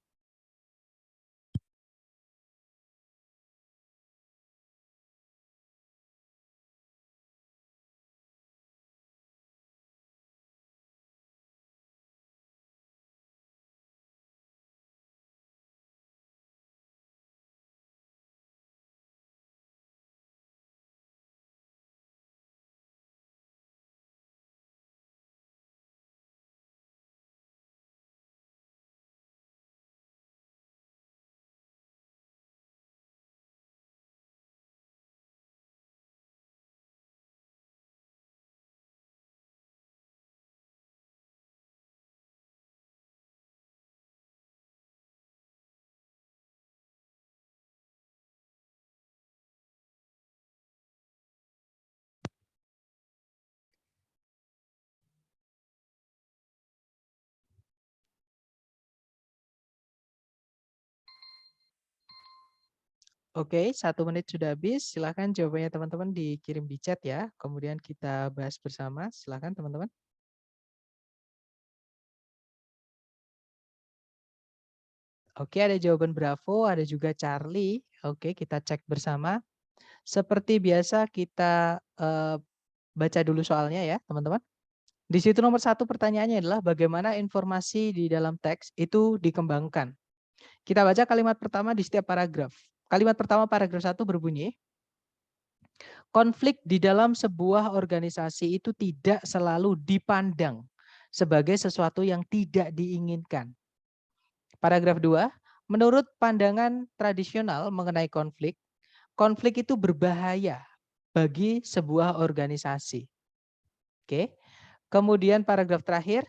Oke, 1 menit sudah habis. Silakan jawabannya teman-teman dikirim di chat ya. Kemudian kita bahas bersama. Silakan teman-teman. Oke, ada jawaban Bravo, ada juga Charlie. Oke, kita cek bersama. Seperti biasa kita baca dulu soalnya ya, teman-teman. Di situ nomor 1 pertanyaannya adalah bagaimana informasi di dalam teks itu dikembangkan. Kita baca kalimat pertama di setiap paragraf. Kalimat pertama paragraf 1 berbunyi, konflik di dalam sebuah organisasi itu tidak selalu dipandang sebagai sesuatu yang tidak diinginkan. Paragraf 2, Menurut pandangan tradisional mengenai konflik, konflik itu berbahaya bagi sebuah organisasi. Oke. Kemudian paragraf terakhir,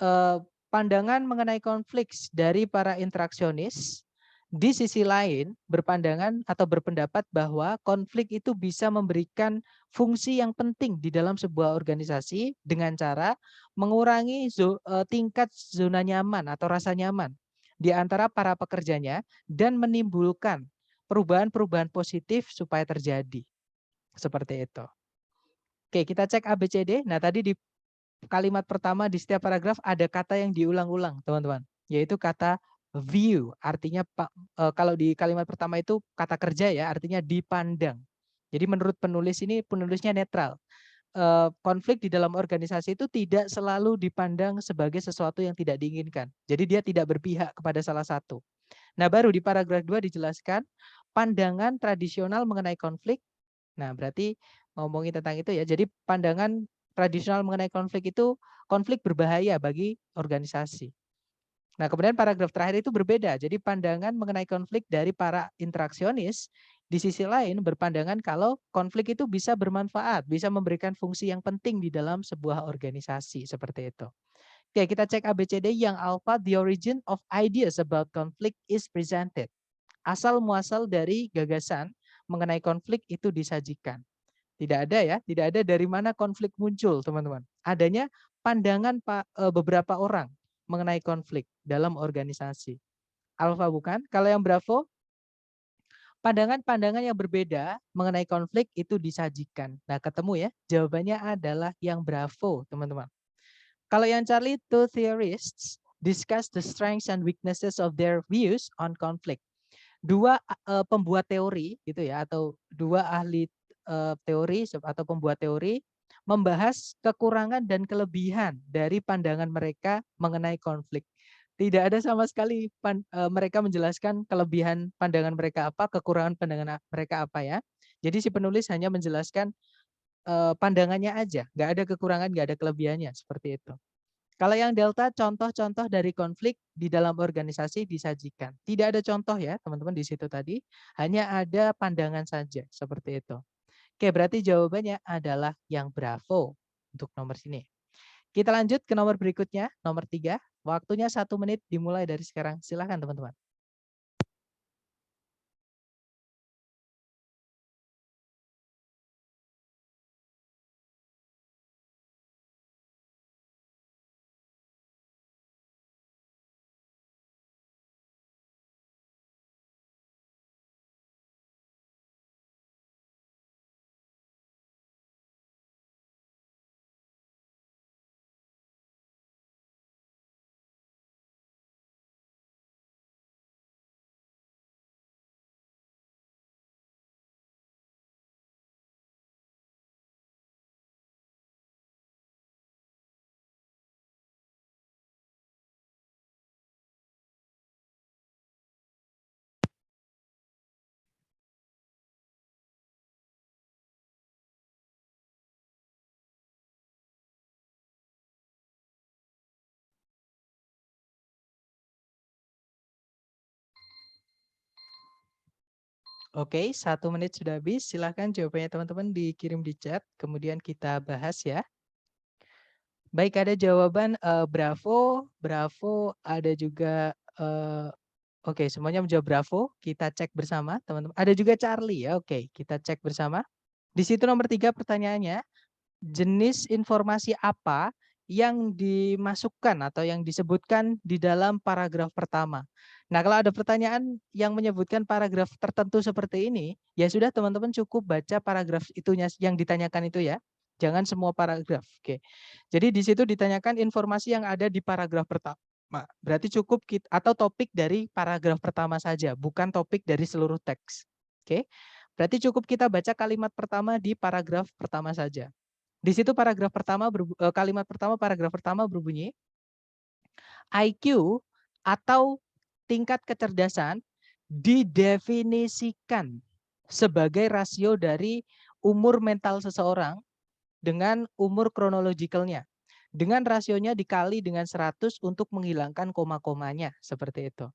eh, pandangan mengenai konflik dari para interaksionis di sisi lain berpandangan atau berpendapat bahwa konflik itu bisa memberikan fungsi yang penting di dalam sebuah organisasi dengan cara mengurangi tingkat zona nyaman atau rasa nyaman di antara para pekerjanya dan menimbulkan perubahan-perubahan positif supaya terjadi. Seperti itu. Oke, kita cek ABCD. Nah, tadi di kalimat pertama di setiap paragraf ada kata yang diulang-ulang, teman-teman. Yaitu kata view. Artinya kalau di kalimat pertama itu kata kerja ya, artinya dipandang. Jadi menurut penulis ini, penulisnya netral. Konflik di dalam organisasi itu tidak selalu dipandang sebagai sesuatu yang tidak diinginkan. Jadi dia tidak berpihak kepada salah satu. Nah, baru di paragraf 2 dijelaskan pandangan tradisional mengenai konflik. Nah, berarti ngomongin tentang itu ya. Jadi pandangan tradisional mengenai konflik itu, konflik berbahaya bagi organisasi. Nah, kemudian paragraf terakhir itu berbeda. Jadi pandangan mengenai konflik dari para interaksionis di sisi lain berpandangan kalau konflik itu bisa bermanfaat, bisa memberikan fungsi yang penting di dalam sebuah organisasi seperti itu. Oke, kita cek ABCD. Yang alpha, the origin of ideas about conflict is presented. Asal muasal dari gagasan mengenai konflik itu disajikan. Tidak ada ya, tidak ada dari mana konflik muncul, teman-teman. Adanya pandangan beberapa orang mengenai konflik dalam organisasi. Alfa bukan? Kalau yang Bravo, pandangan-pandangan yang berbeda mengenai konflik itu disajikan. Nah, ketemu ya, jawabannya adalah yang Bravo, teman-teman. Kalau yang Charlie, two theorists discuss the strengths and weaknesses of their views on conflict. Dua pembuat teori gitu ya, atau dua ahli teori atau pembuat teori membahas kekurangan dan kelebihan dari pandangan mereka mengenai konflik. Tidak ada sama sekali mereka menjelaskan kelebihan pandangan mereka apa, kekurangan pandangan mereka apa ya. Jadi si penulis hanya menjelaskan pandangannya aja, nggak ada kekurangan, nggak ada kelebihannya, seperti itu. Kalau yang delta, contoh-contoh dari konflik di dalam organisasi disajikan. Tidak ada contoh ya teman-teman di situ tadi, hanya ada pandangan saja, seperti itu. Oke, berarti jawabannya adalah yang Bravo untuk nomor sini. Kita lanjut ke nomor berikutnya, nomor 3. Waktunya 1 menit dimulai dari sekarang. Silakan teman-teman. Oke, 1 menit sudah habis. Silakan jawabannya teman-teman dikirim di chat, kemudian kita bahas ya. Baik, ada jawaban Bravo, Bravo, ada juga oke, semuanya menjawab Bravo. Kita cek bersama, teman-teman. Ada juga Charlie ya. Oke, kita cek bersama. Di situ nomor 3 pertanyaannya, jenis informasi apa yang dimasukkan atau yang disebutkan di dalam paragraf pertama. Nah, kalau ada pertanyaan yang menyebutkan paragraf tertentu seperti ini, ya sudah teman-teman cukup baca paragraf itunya yang ditanyakan itu ya. Jangan semua paragraf. Oke. Jadi di situ ditanyakan informasi yang ada di paragraf pertama. Berarti cukup atau topik dari paragraf pertama saja, bukan topik dari seluruh teks. Oke. Berarti cukup kita baca kalimat pertama di paragraf pertama saja. Di situ paragraf pertama kalimat pertama paragraf pertama berbunyi IQ atau tingkat kecerdasan didefinisikan sebagai rasio dari umur mental seseorang dengan umur kronologikalnya. Dengan rasionya dikali dengan 100 untuk menghilangkan koma-komanya, seperti itu.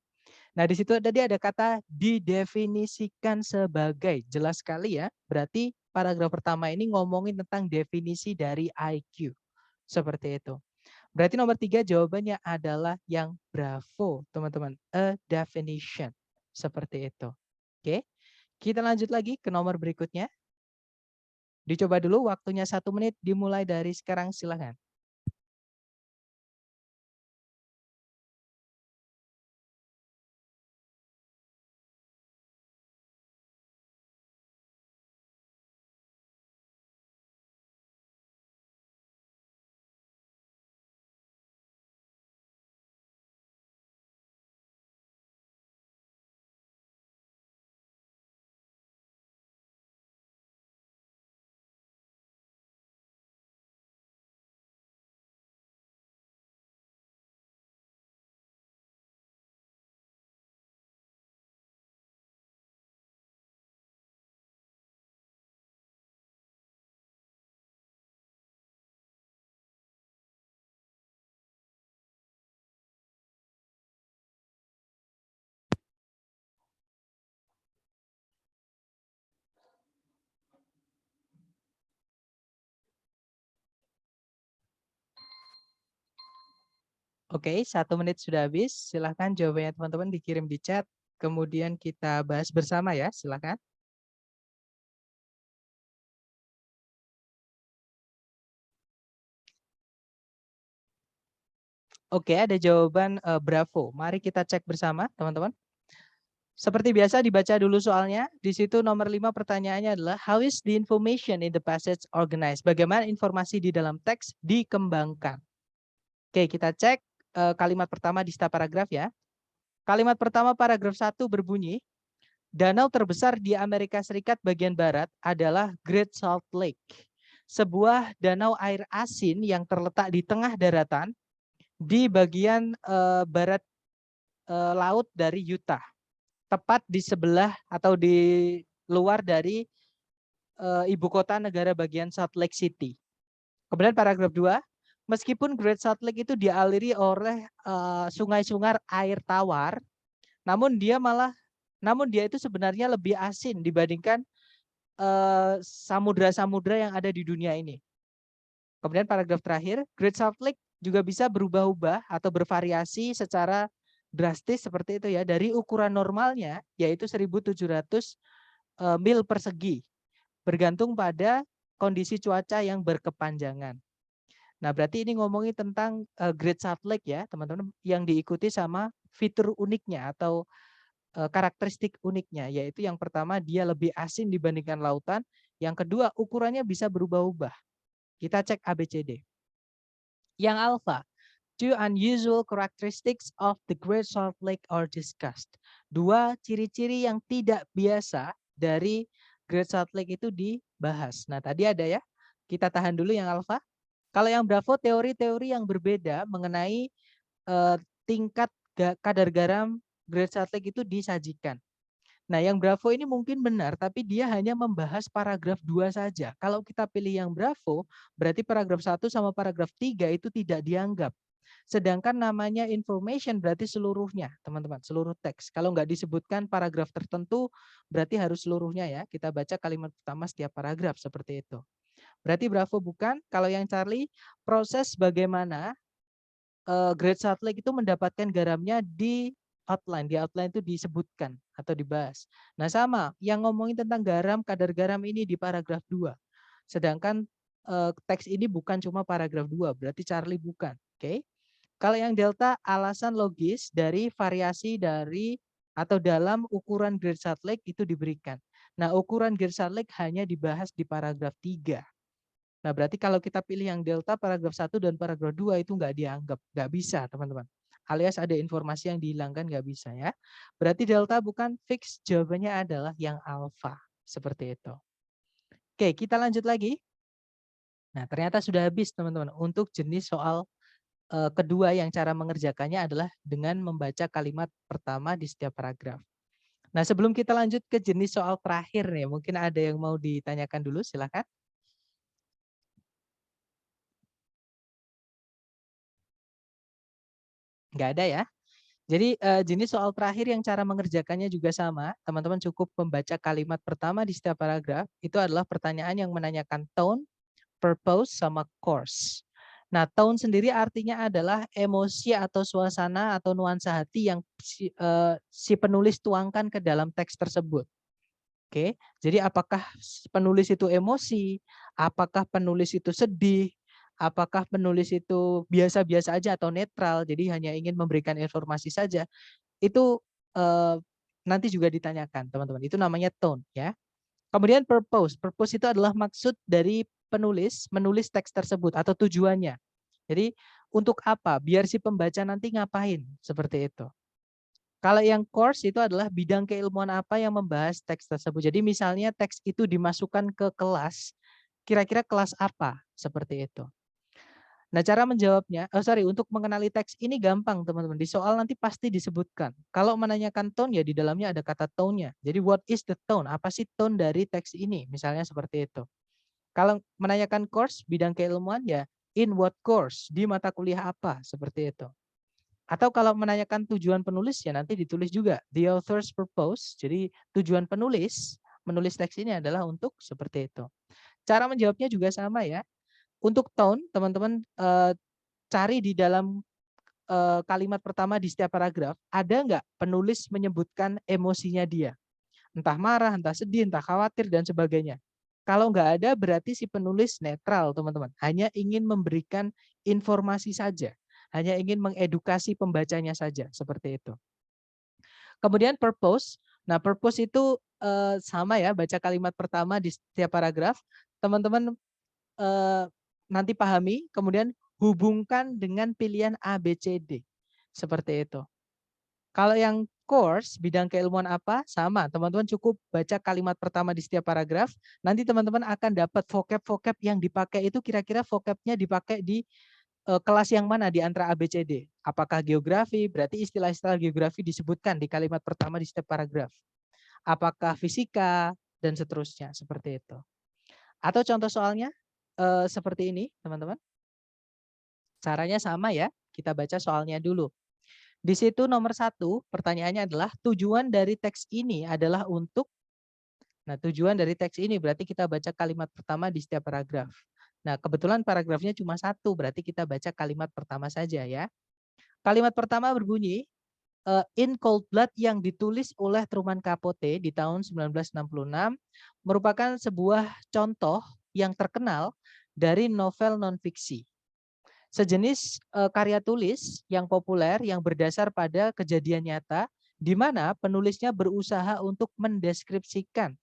Nah, di situ tadi ada kata didefinisikan sebagai. Jelas sekali ya. Berarti paragraf pertama ini ngomongin tentang definisi dari IQ. Seperti itu. Berarti nomor 3 jawabannya adalah yang bravo, teman-teman. A definition. Seperti itu. Oke. Kita lanjut lagi ke nomor berikutnya. Dicoba dulu waktunya 1 menit dimulai dari sekarang, silakan. Oke, 1 menit sudah habis. Silahkan jawabannya teman-teman dikirim di chat. Kemudian kita bahas bersama ya, silahkan. Oke, ada jawaban bravo. Mari kita cek bersama, teman-teman. Seperti biasa dibaca dulu soalnya. Di situ nomor 5 pertanyaannya adalah how is the information in the passage organized? Bagaimana informasi di dalam teks dikembangkan? Oke, kita cek kalimat pertama di setiap paragraf ya. Kalimat pertama paragraf 1 berbunyi, danau terbesar di Amerika Serikat bagian barat adalah Great Salt Lake. Sebuah danau air asin yang terletak di tengah daratan di bagian barat laut dari Utah. Tepat di sebelah atau di luar dari ibu kota negara bagian Salt Lake City. Kemudian paragraf 2, meskipun Great Salt Lake itu dialiri oleh sungai-sungai air tawar, namun dia itu sebenarnya lebih asin dibandingkan samudra-samudra yang ada di dunia ini. Kemudian paragraf terakhir, Great Salt Lake juga bisa berubah-ubah atau bervariasi secara drastis seperti itu ya, dari ukuran normalnya yaitu 1.700 mil persegi, bergantung pada kondisi cuaca yang berkepanjangan. Nah, berarti ini ngomongin tentang Great Salt Lake ya, teman-teman, yang diikuti sama fitur uniknya atau karakteristik uniknya, yaitu yang pertama dia lebih asin dibandingkan lautan, yang kedua ukurannya bisa berubah-ubah. Kita cek ABCD. Yang alpha, two unusual characteristics of the Great Salt Lake are discussed. 2 ciri-ciri yang tidak biasa dari Great Salt Lake itu dibahas. Nah, tadi ada ya. Kita tahan dulu yang alpha. Kalau yang bravo, teori-teori yang berbeda mengenai tingkat kadar garam Great Salt Lake itu disajikan. Nah, yang bravo ini mungkin benar, tapi dia hanya membahas paragraf 2 saja. Kalau kita pilih yang bravo, berarti paragraf 1 sama paragraf 3 itu tidak dianggap. Sedangkan namanya information berarti seluruhnya, teman-teman, seluruh teks. Kalau nggak disebutkan paragraf tertentu, berarti harus seluruhnya ya. Kita baca kalimat pertama setiap paragraf, seperti itu. Berarti bravo bukan. Kalau yang Charlie, proses bagaimana Great Salt Lake itu mendapatkan garamnya di outline. Di outline itu disebutkan atau dibahas. Nah, sama yang ngomongin tentang garam, kadar garam ini di paragraf 2. Sedangkan teks ini bukan cuma paragraf 2, berarti Charlie bukan. Oke. Kalau yang delta, alasan logis dari variasi dari atau dalam ukuran Great Salt Lake itu diberikan. Nah, ukuran Great Salt Lake hanya dibahas di paragraf 3. Nah, berarti kalau kita pilih yang delta paragraf 1 dan paragraf 2 itu nggak dianggap, nggak bisa teman-teman. Alias ada informasi yang dihilangkan nggak bisa ya. Berarti delta bukan, fix jawabannya adalah yang alfa. Seperti itu. Oke, kita lanjut lagi. Nah, ternyata sudah habis teman-teman untuk jenis soal kedua yang cara mengerjakannya adalah dengan membaca kalimat pertama di setiap paragraf. Nah, sebelum kita lanjut ke jenis soal terakhir nih, mungkin ada yang mau ditanyakan dulu, silakan. Nggak ada ya? Jadi jenis soal terakhir yang cara mengerjakannya juga sama, teman-teman cukup membaca kalimat pertama di setiap paragraf, itu adalah pertanyaan yang menanyakan tone, purpose, sama course. Nah, tone sendiri artinya adalah emosi atau suasana atau nuansa hati yang si penulis tuangkan ke dalam teks tersebut. Oke, jadi apakah penulis itu emosi, apakah penulis itu sedih, apakah penulis itu biasa-biasa aja atau netral, jadi hanya ingin memberikan informasi saja, itu nanti juga ditanyakan teman-teman, itu namanya tone ya. Kemudian purpose, purpose itu adalah maksud dari penulis menulis teks tersebut atau tujuannya. Jadi untuk apa? Biar si pembaca nanti ngapain, seperti itu. Kalau yang course itu adalah bidang keilmuan apa yang membahas teks tersebut. Jadi misalnya teks itu dimasukkan ke kelas, kira-kira kelas apa? Seperti itu. Nah, cara menjawabnya, untuk mengenali teks ini gampang teman-teman. Di soal nanti pasti disebutkan. Kalau menanyakan tone ya di dalamnya ada kata tone-nya. Jadi what is the tone? Apa sih tone dari teks ini? Misalnya seperti itu. Kalau menanyakan course, bidang keilmuan ya in what course? Di mata kuliah apa? Seperti itu. Atau kalau menanyakan tujuan penulis ya nanti ditulis juga the author's purpose. Jadi tujuan penulis menulis teks ini adalah untuk seperti itu. Cara menjawabnya juga sama ya. Untuk tone teman-teman cari di dalam kalimat pertama di setiap paragraf ada nggak penulis menyebutkan emosinya dia. Entah marah, entah sedih, entah khawatir dan sebagainya. Kalau nggak ada berarti si penulis netral teman-teman. Hanya ingin memberikan informasi saja. Hanya ingin mengedukasi pembacanya saja seperti itu. Kemudian purpose. Nah, purpose itu sama ya, baca kalimat pertama di setiap paragraf. Teman-teman nanti pahami, kemudian hubungkan dengan pilihan A, B, C, D. Seperti itu. Kalau yang course, bidang keilmuan apa? Sama, teman-teman cukup baca kalimat pertama di setiap paragraf. Nanti teman-teman akan dapat vocab-vocab yang dipakai itu kira-kira vocabnya dipakai di kelas yang mana di antara A, B, C, D. Apakah geografi? Berarti istilah-istilah geografi disebutkan di kalimat pertama di setiap paragraf. Apakah fisika? Dan seterusnya, seperti itu. Atau contoh soalnya seperti ini, teman-teman. Caranya sama ya, kita baca soalnya dulu. Di situ nomor 1, pertanyaannya adalah tujuan dari teks ini adalah untuk, nah tujuan dari teks ini berarti kita baca kalimat pertama di setiap paragraf. Nah kebetulan paragrafnya cuma 1, berarti kita baca kalimat pertama saja ya. Kalimat pertama berbunyi, In Cold Blood yang ditulis oleh Truman Capote di tahun 1966 merupakan sebuah contoh yang terkenal dari novel non-fiksi. Sejenis karya tulis yang populer yang berdasar pada kejadian nyata di mana penulisnya berusaha untuk mendeskripsikan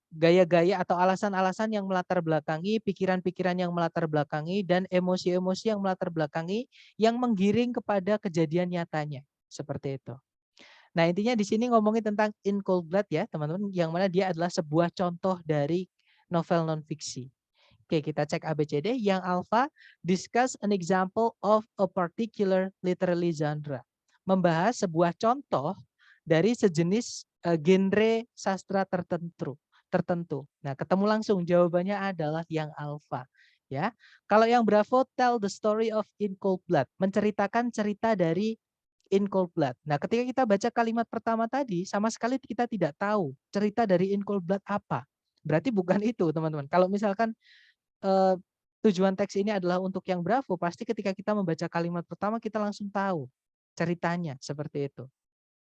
gaya-gaya atau alasan-alasan yang melatar belakangi, pikiran-pikiran yang melatar belakangi, dan emosi-emosi yang melatar belakangi yang menggiring kepada kejadian nyatanya. Seperti itu. Nah intinya di sini ngomongin tentang In Cold Blood ya teman-teman, yang mana dia adalah sebuah contoh dari novel non-fiksi. Oke, kita cek ABCD. Yang alpha, discuss an example of a particular literary genre. Membahas sebuah contoh dari sejenis genre sastra tertentu. Nah, ketemu langsung jawabannya adalah yang alpha. Ya, kalau yang Bravo, tell the story of In Cold Blood, menceritakan cerita dari In Cold Blood. Nah, ketika kita baca kalimat pertama tadi, sama sekali kita tidak tahu cerita dari In Cold Blood apa. Berarti bukan itu, teman-teman. Kalau misalkan tujuan teks ini adalah untuk yang Bravo, pasti ketika kita membaca kalimat pertama kita langsung tahu ceritanya seperti itu.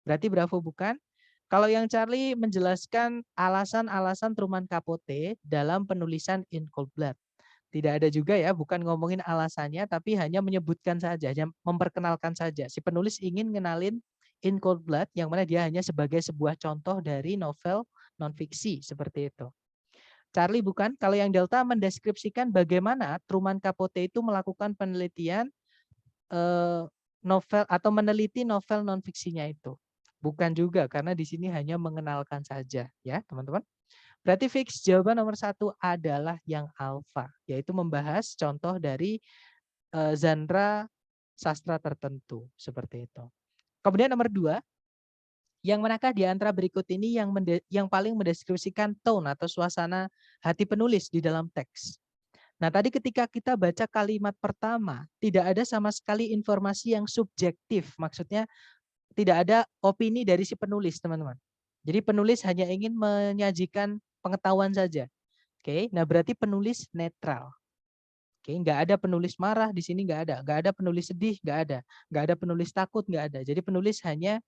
Berarti Bravo bukan. Kalau yang Charlie menjelaskan alasan-alasan Truman Capote dalam penulisan In Cold Blood. Tidak ada juga ya, bukan ngomongin alasannya, tapi hanya menyebutkan saja, hanya memperkenalkan saja. Si penulis ingin ngenalin In Cold Blood, yang mana dia hanya sebagai sebuah contoh dari novel non-fiksi, seperti itu. Charlie bukan, kalau yang Delta mendeskripsikan bagaimana Truman Capote itu melakukan penelitian novel atau meneliti novel non-fiksinya itu. Bukan juga, karena di sini hanya mengenalkan saja ya teman-teman. Berarti fix jawaban nomor 1 adalah yang alfa, yaitu membahas contoh dari genre sastra tertentu seperti itu. Kemudian nomor 2, yang manakah di antara berikut ini yang paling mendeskripsikan tone atau suasana hati penulis di dalam teks? Nah, tadi ketika kita baca kalimat pertama, tidak ada sama sekali informasi yang subjektif. Maksudnya tidak ada opini dari si penulis, teman-teman. Jadi penulis hanya ingin menyajikan pengetahuan saja. Oke, nah berarti penulis netral. Oke, nggak ada penulis marah di sini, nggak ada penulis sedih, nggak ada penulis takut, nggak ada. Jadi penulis hanya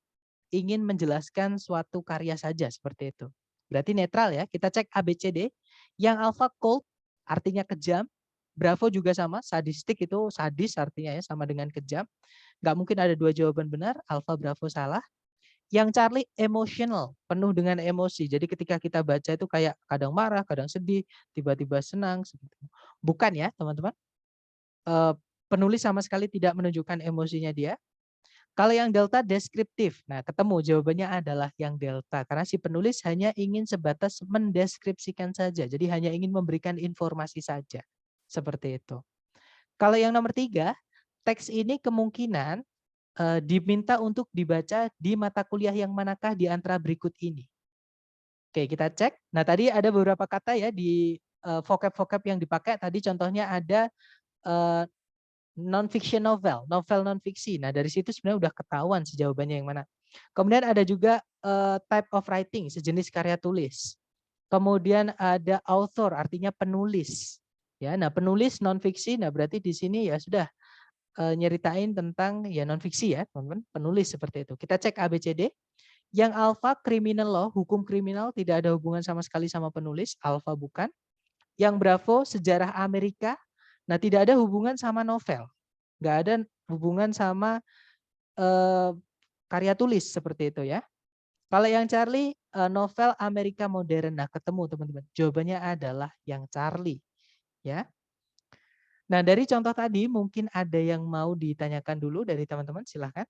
ingin menjelaskan suatu karya saja seperti itu. Berarti netral ya. Kita cek ABCD. Yang alpha cold artinya kejam. Bravo juga sama, sadistik itu sadis artinya ya sama dengan kejam. Nggak mungkin ada dua jawaban benar, alpha bravo salah. Yang Charlie emotional, penuh dengan emosi. Jadi ketika kita baca itu kayak kadang marah, kadang sedih, tiba-tiba senang. Bukan ya teman-teman. Penulis sama sekali tidak menunjukkan emosinya dia. Kalau yang delta deskriptif, nah ketemu jawabannya adalah yang delta. Karena si penulis hanya ingin sebatas mendeskripsikan saja. Jadi hanya ingin memberikan informasi saja. Seperti itu. Kalau yang nomor 3, teks ini kemungkinan diminta untuk dibaca di mata kuliah yang manakah di antara berikut ini. Oke, kita cek. Nah, tadi ada beberapa kata ya di vocab-vocab yang dipakai. Tadi contohnya ada non-fiction novel, novel non-fiksi. Nah, dari situ sebenarnya udah ketahuan sih jawabannya yang mana. Kemudian ada juga type of writing, sejenis karya tulis. Kemudian ada author, artinya penulis. Ya, nah penulis non-fiksi, nah berarti di sini ya sudah nyeritain tentang ya non-fiksi ya, teman-teman. Penulis seperti itu. Kita cek ABCD. Yang alpha criminal law, hukum kriminal tidak ada hubungan sama sekali sama penulis, alpha bukan. Yang bravo sejarah Amerika, nah tidak ada hubungan sama novel. Nggak ada hubungan sama karya tulis seperti itu ya. Kalau yang Charlie novel Amerika modern, nah ketemu teman-teman. Jawabannya adalah yang Charlie ya. Nah dari contoh tadi mungkin ada yang mau ditanyakan dulu dari teman-teman, silahkan.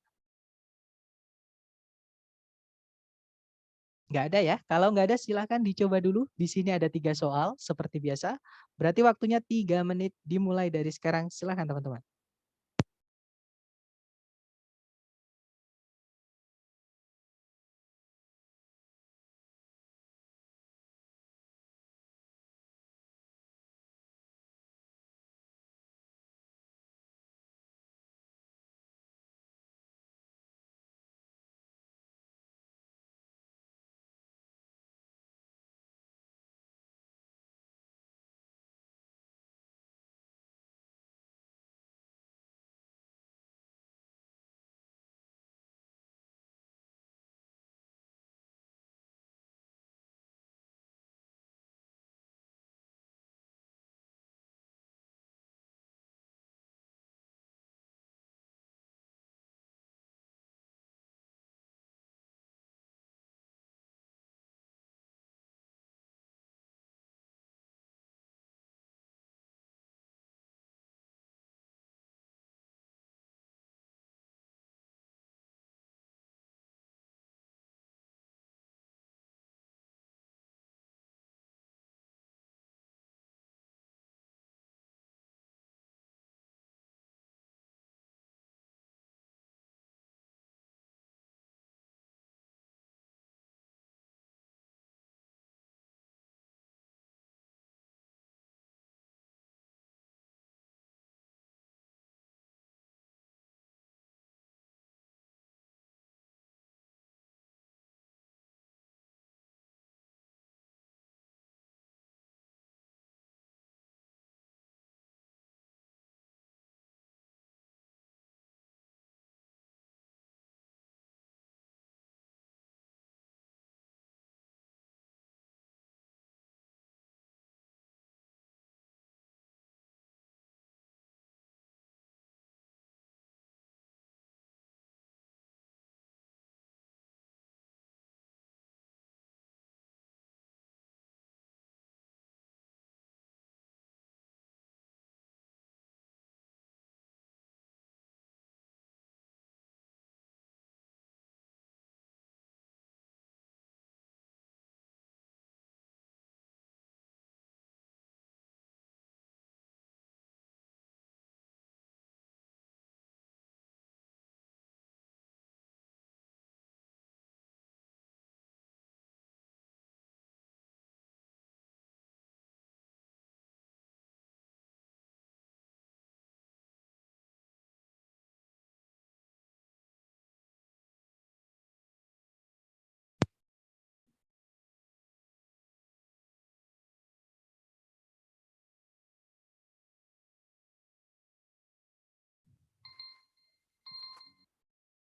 Nggak ada ya? Kalau nggak ada silahkan dicoba dulu. Di sini ada 3 soal seperti biasa. Berarti waktunya 3 menit dimulai dari sekarang. Silahkan teman-teman.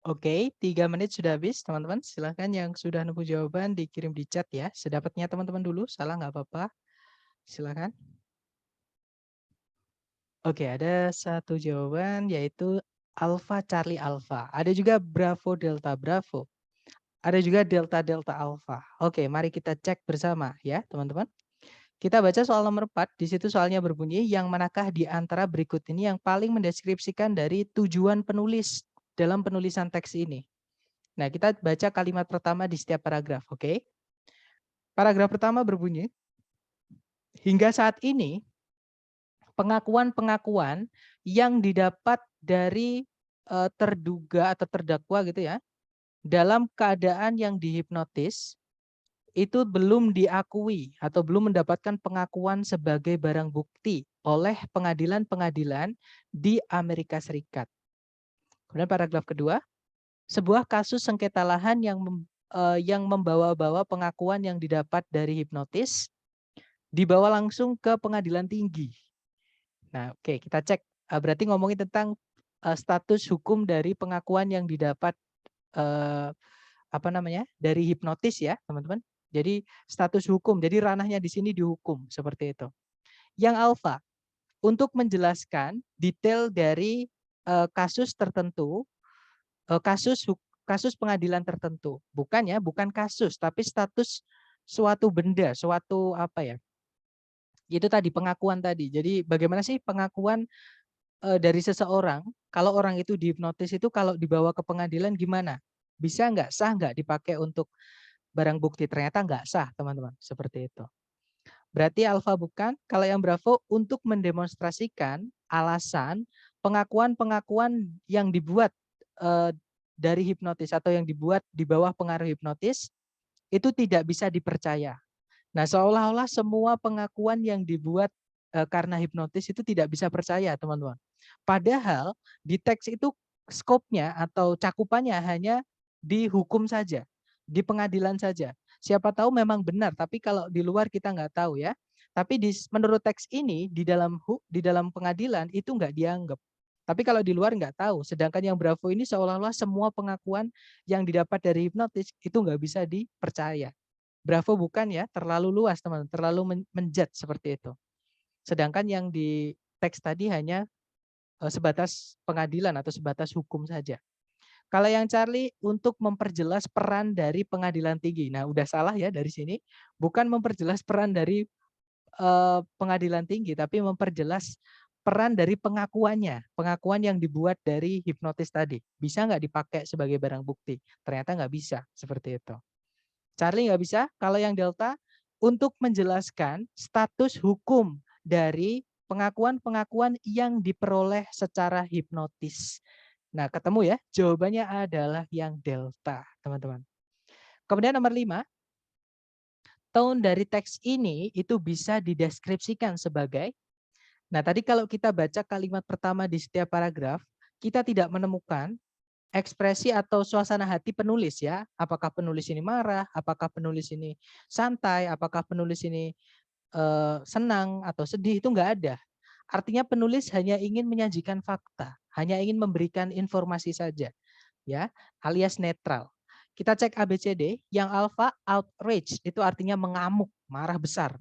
Oke, 3 menit sudah habis, teman-teman. Silahkan yang sudah nemu jawaban dikirim di chat ya. Sedapatnya teman-teman dulu, salah nggak apa-apa. Silahkan. Oke, ada satu jawaban yaitu Alpha Charlie Alpha. Ada juga Bravo Delta Bravo. Ada juga Delta Delta Alpha. Oke, mari kita cek bersama ya, teman-teman. Kita baca soal nomor 4. Di situ soalnya berbunyi, yang manakah di antara berikut ini yang paling mendeskripsikan dari tujuan penulis dalam penulisan teks ini? Nah, kita baca kalimat pertama di setiap paragraf, oke? Paragraf pertama berbunyi, hingga saat ini pengakuan-pengakuan yang didapat dari terduga atau terdakwa gitu ya, dalam keadaan yang dihipnotis itu belum diakui atau belum mendapatkan pengakuan sebagai barang bukti oleh pengadilan-pengadilan di Amerika Serikat. Kemudian paragraf kedua, sebuah kasus sengketa lahan yang membawa-bawa pengakuan yang didapat dari hipnotis dibawa langsung ke pengadilan tinggi. Nah, oke, kita cek. Berarti ngomongin tentang status hukum dari pengakuan yang didapat dari hipnotis ya, teman-teman. Jadi status hukum, jadi ranahnya di sini dihukum seperti itu. Yang alfa, untuk menjelaskan detail dari kasus tertentu, kasus pengadilan tertentu. Bukan ya, bukan kasus, tapi status suatu benda, suatu apa ya? Itu tadi pengakuan tadi. Jadi bagaimana sih pengakuan dari seseorang, kalau orang itu dihipnotis itu kalau dibawa ke pengadilan gimana? Bisa nggak, sah nggak dipakai untuk barang bukti? Ternyata nggak sah, teman-teman. Seperti itu. Berarti alfa bukan. Kalau yang bravo untuk mendemonstrasikan alasan pengakuan-pengakuan yang dibuat eh, dari hipnotis atau yang dibuat di bawah pengaruh hipnotis itu tidak bisa dipercaya. Nah, seolah-olah semua pengakuan yang dibuat karena hipnotis itu tidak bisa percaya, teman-teman. Padahal di teks itu skopnya atau cakupannya hanya di hukum saja, di pengadilan saja. Siapa tahu memang benar, tapi kalau di luar kita nggak tahu ya. Tapi menurut teks ini di dalam pengadilan itu nggak dianggap. Tapi kalau di luar nggak tahu. Sedangkan yang Bravo ini seolah-olah semua pengakuan yang didapat dari hipnotis itu nggak bisa dipercaya. Bravo bukan ya, terlalu luas teman-teman, terlalu menjudge seperti itu. Sedangkan yang di teks tadi hanya sebatas pengadilan atau sebatas hukum saja. Kalau yang Charlie untuk memperjelas peran dari pengadilan tinggi. Nah, udah salah ya dari sini. Bukan memperjelas peran dari pengadilan tinggi, tapi memperjelas peran dari pengakuannya. Pengakuan yang dibuat dari hipnotis tadi. Bisa nggak dipakai sebagai barang bukti? Ternyata nggak bisa, seperti itu. Charlie nggak bisa. Kalau yang Delta, untuk menjelaskan status hukum dari pengakuan-pengakuan yang diperoleh secara hipnotis. Nah, ketemu ya, jawabannya adalah yang Delta, teman-teman. Kemudian nomor 5, tone dari teks ini itu bisa dideskripsikan sebagai, nah tadi kalau kita baca kalimat pertama di setiap paragraf, kita tidak menemukan ekspresi atau suasana hati penulis ya. Apakah penulis ini marah, apakah penulis ini santai, apakah penulis ini senang atau sedih, itu nggak ada. Artinya penulis hanya ingin menyajikan fakta, hanya ingin memberikan informasi saja, ya, alias netral. Kita cek ABCD, yang alpha outrage itu artinya mengamuk, marah besar.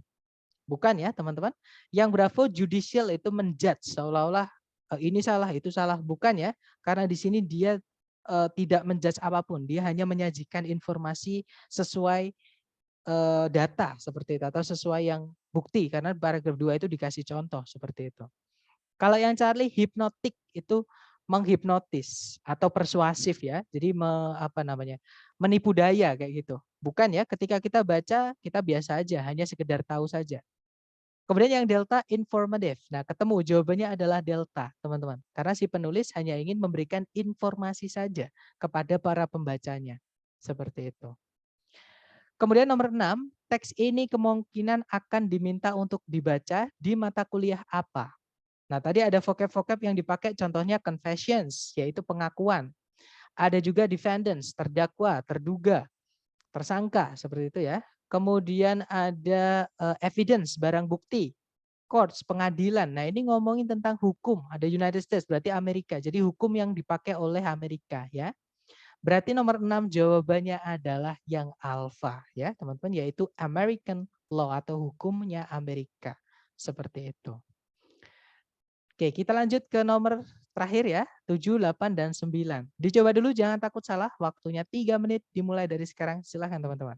Bukan ya, teman-teman. Yang bravo judicial itu menjudge seolah-olah ini salah, itu salah. Bukan ya, karena di sini dia tidak menjudge apapun, dia hanya menyajikan informasi sesuai data seperti itu atau sesuai yang bukti karena paragraf 2 itu dikasih contoh seperti itu. Kalau yang Charlie hipnotik itu menghipnotis atau persuasif ya. Jadi menipu daya kayak gitu. Bukan ya, ketika kita baca kita biasa aja, hanya sekedar tahu saja. Kemudian yang delta informative. Nah, ketemu jawabannya adalah delta, teman-teman. Karena si penulis hanya ingin memberikan informasi saja kepada para pembacanya. Seperti itu. Kemudian nomor 6, teks ini kemungkinan akan diminta untuk dibaca di mata kuliah apa? Nah, tadi ada vocab-vocab yang dipakai, contohnya confessions, yaitu pengakuan. Ada juga defendants, terdakwa, terduga, tersangka, seperti itu ya. Kemudian ada evidence, barang bukti, courts, pengadilan. Nah, ini ngomongin tentang hukum, ada United States, berarti Amerika. Jadi hukum yang dipakai oleh Amerika ya. Berarti nomor 6 jawabannya adalah yang alfa ya teman-teman, yaitu American Law atau hukumnya Amerika. Seperti itu. Oke, kita lanjut ke nomor terakhir ya, 7, 8, dan 9. Dicoba dulu, jangan takut salah. Waktunya 3 menit dimulai dari sekarang. Silahkan teman-teman.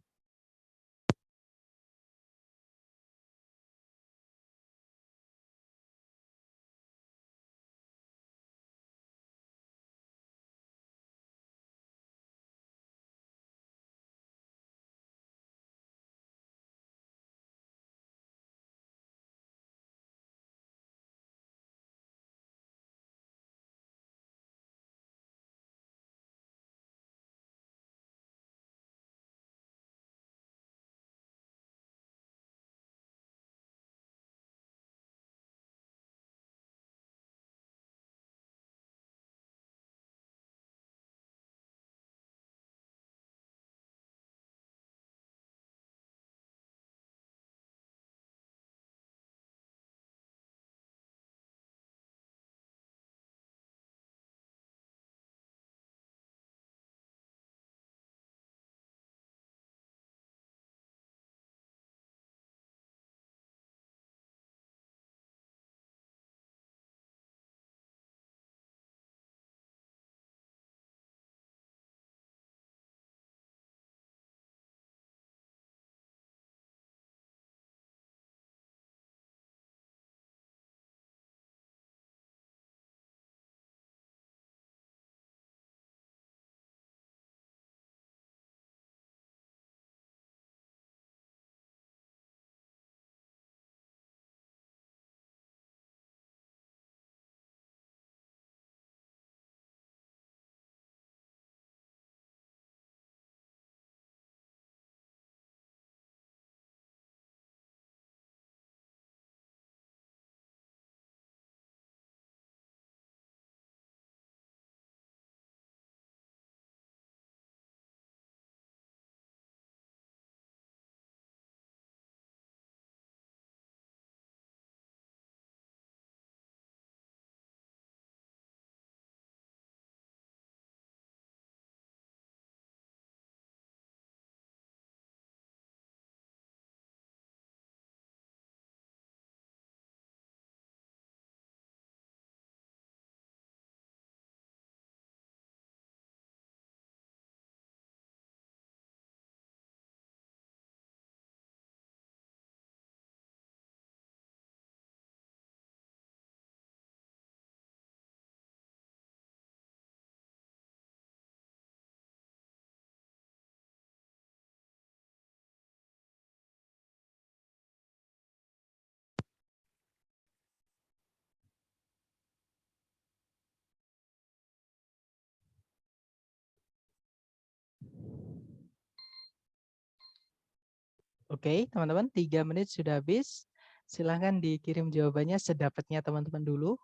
Oke, teman-teman, 3 menit sudah habis. Silahkan dikirim jawabannya sedapatnya teman-teman dulu.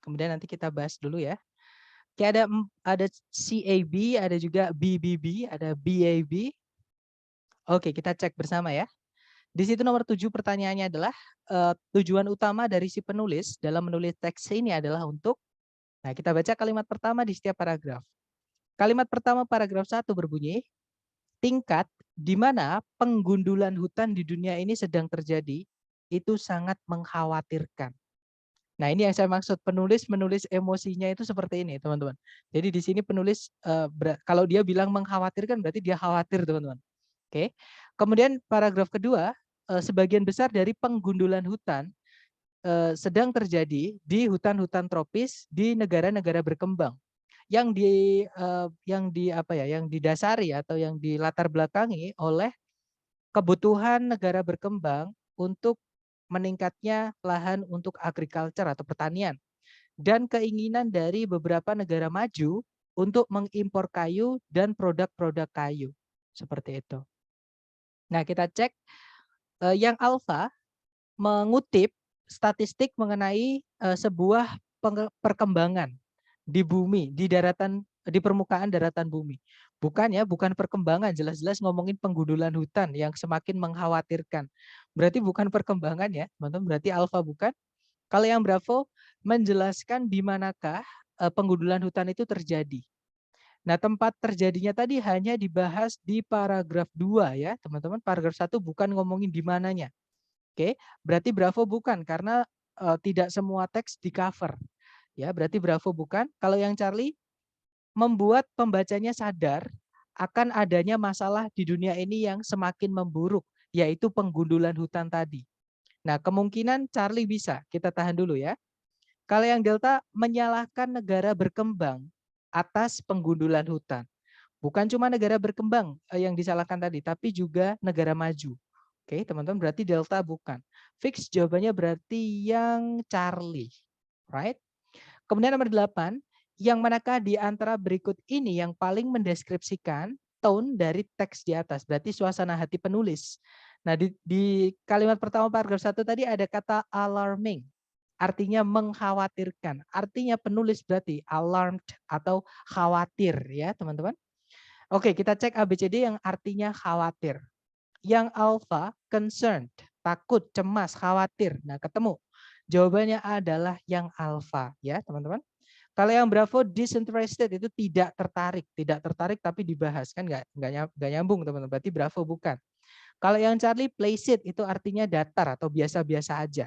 Kemudian nanti kita bahas dulu ya. Oke, ada CAB, ada juga BBB, ada BAB. Oke, kita cek bersama ya. Di situ nomor 7 pertanyaannya adalah tujuan utama dari si penulis dalam menulis teks ini adalah untuk, nah kita baca kalimat pertama di setiap paragraf. Kalimat pertama paragraf 1 berbunyi, tingkat di mana penggundulan hutan di dunia ini sedang terjadi itu sangat mengkhawatirkan. Nah, ini yang saya maksud, penulis menulis emosinya itu seperti ini, teman-teman. Jadi di sini penulis kalau dia bilang mengkhawatirkan berarti dia khawatir, teman-teman. Oke. Kemudian paragraf kedua, sebagian besar dari penggundulan hutan sedang terjadi di hutan-hutan tropis di negara-negara berkembang. Yang didasari atau yang dilatar belakangi oleh kebutuhan negara berkembang untuk meningkatnya lahan untuk agriculture atau pertanian dan keinginan dari beberapa negara maju untuk mengimpor kayu dan produk-produk kayu. Seperti itu. Nah, kita cek yang alfa mengutip statistik mengenai sebuah perkembangan di bumi, di permukaan daratan bumi. Bukan perkembangan, jelas-jelas ngomongin penggundulan hutan yang semakin mengkhawatirkan. Berarti bukan perkembangan ya, teman-teman, berarti alfa bukan. Kalau yang bravo menjelaskan di manakah penggundulan hutan itu terjadi. Nah, tempat terjadinya tadi hanya dibahas di paragraf 2 ya, teman-teman. Paragraf 1 bukan ngomongin di mananya. Oke, berarti Bravo bukan karena tidak semua teks di-cover. Ya, berarti Bravo bukan. Kalau yang Charlie membuat pembacanya sadar akan adanya masalah di dunia ini yang semakin memburuk, yaitu penggundulan hutan tadi. Nah, kemungkinan Charlie bisa. Kita tahan dulu ya. Kalau yang Delta menyalahkan negara berkembang atas penggundulan hutan. Bukan cuma negara berkembang yang disalahkan tadi, tapi juga negara maju. Oke, teman-teman, berarti Delta bukan. Fix jawabannya berarti yang Charlie. Right? Kemudian nomor 8, yang manakah di antara berikut ini yang paling mendeskripsikan tone dari teks di atas? Berarti suasana hati penulis. Nah, di kalimat pertama paragraf 1 tadi ada kata alarming. Artinya mengkhawatirkan. Artinya penulis berarti alarmed atau khawatir ya, teman-teman. Oke, kita cek ABCD yang artinya khawatir. Yang alpha, concerned, takut, cemas, khawatir. Nah, ketemu. Jawabannya adalah yang alpha ya, teman-teman. Kalau yang Bravo disinterested itu tidak tertarik, tapi dibahas kan nggak nyambung teman-teman. Berarti Bravo bukan. Kalau yang Charlie placid itu artinya datar atau biasa-biasa aja.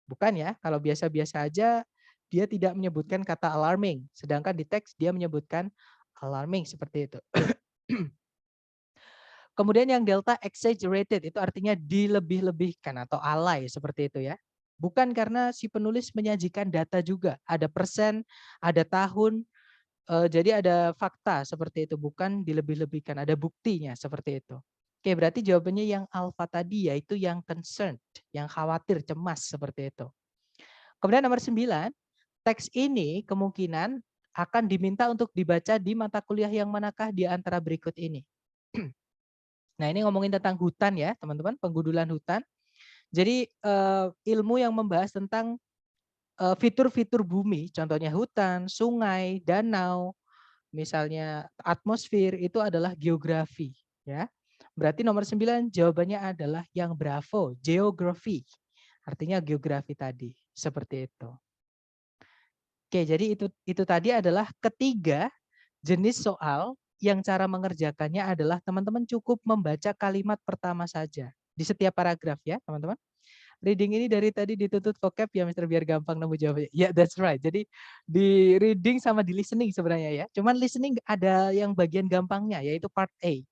Bukan ya. Kalau biasa-biasa aja dia tidak menyebutkan kata alarming, sedangkan di teks dia menyebutkan alarming seperti itu. Kemudian yang delta exaggerated itu artinya dilebih-lebihkan atau alay seperti itu ya. Bukan karena si penulis menyajikan data juga, ada persen, ada tahun, jadi ada fakta seperti itu, bukan dilebih-lebihkan, ada buktinya seperti itu. Oke, berarti jawabannya yang alpha tadi yaitu yang concerned, yang khawatir, cemas seperti itu. Kemudian nomor 9, teks ini kemungkinan akan diminta untuk dibaca di mata kuliah yang manakah di antara berikut ini. Nah, ini ngomongin tentang hutan ya, teman-teman, penggundulan hutan. Jadi ilmu yang membahas tentang fitur-fitur bumi, contohnya hutan, sungai, danau, misalnya atmosfer itu adalah geografi ya. Berarti nomor 9 jawabannya adalah yang Bravo, geografi. Artinya geografi tadi, seperti itu. Oke, jadi itu tadi adalah ketiga jenis soal yang cara mengerjakannya adalah teman-teman cukup membaca kalimat pertama saja di setiap paragraf ya, teman-teman. Reading ini dari tadi dituntut vocab ya Mister biar gampang nemu jawabannya. Ya, yeah, that's right. Jadi di reading sama di listening sebenarnya ya. Cuman listening ada yang bagian gampangnya yaitu part A.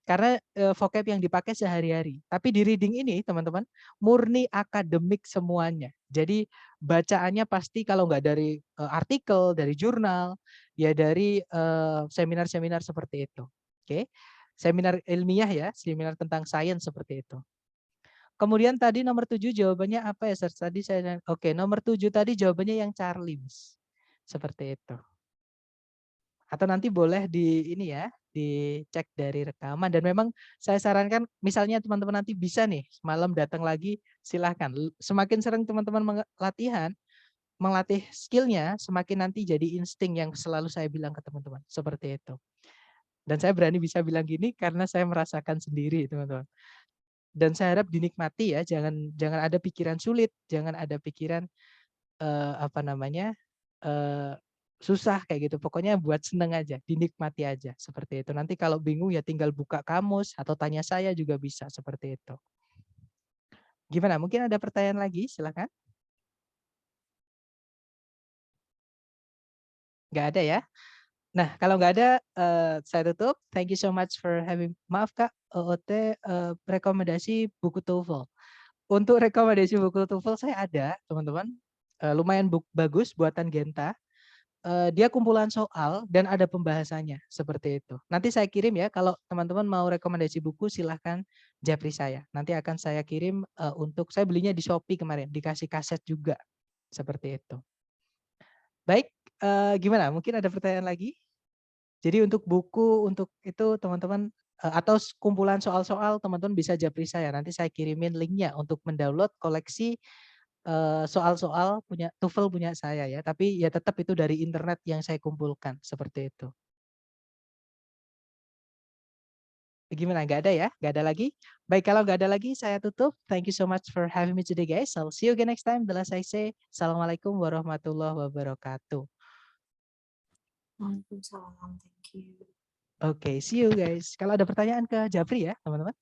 Karena vocab yang dipakai sehari-hari. Tapi di reading ini teman-teman murni akademik semuanya. Jadi bacaannya pasti kalau nggak dari artikel, dari jurnal, ya dari seminar-seminar seperti itu. Oke. Seminar ilmiah ya, seminar tentang sains seperti itu. Kemudian tadi nomor 7 jawabannya apa ya, Sir? Tadi saya oke, nomor 7 tadi jawabannya yang Charlie, Mas. Seperti itu. Atau nanti boleh di ini ya, dicek dari rekaman dan memang saya sarankan misalnya teman-teman nanti bisa nih malam datang lagi silahkan. Semakin sering teman-teman latihan, melatih skillnya, semakin nanti jadi insting yang selalu saya bilang ke teman-teman. Seperti itu. Dan saya berani bisa bilang gini karena saya merasakan sendiri teman-teman. Dan saya harap dinikmati ya, jangan ada pikiran sulit, jangan ada pikiran apa namanya susah kayak gitu. Pokoknya buat seneng aja, dinikmati aja seperti itu. Nanti kalau bingung ya tinggal buka kamus atau tanya saya juga bisa seperti itu. Gimana? Mungkin ada pertanyaan lagi? Silakan. Nggak ada ya? Nah, kalau nggak ada, saya tutup. Thank you so much for having. Maaf Kak, OOT rekomendasi buku TOEFL. Untuk rekomendasi buku TOEFL saya ada, teman-teman. Lumayan bagus buatan Genta. Dia kumpulan soal dan ada pembahasannya seperti itu. Nanti saya kirim ya, kalau teman-teman mau rekomendasi buku silahkan japri saya. Nanti akan saya kirim untuk saya belinya di Shopee kemarin, dikasih kaset juga seperti itu. Baik, gimana? Mungkin ada pertanyaan lagi? Jadi untuk buku untuk itu teman-teman atau kumpulan soal-soal teman-teman bisa japri saya. Nanti saya kirimin linknya untuk mendownload koleksi soal-soal punya TOEFL punya saya ya. Tapi ya tetap itu dari internet yang saya kumpulkan seperti itu. Gimana? Nggak ada ya? Nggak ada lagi? Baik, kalau nggak ada lagi saya tutup. Thank you so much for having me today guys. I'll see you again next time. The last I say, Assalamualaikum warahmatullahi wabarakatuh. Waalaikumsalam. Thank you. you. Oke, see you guys. Kalau ada pertanyaan ke Japri ya, teman-teman.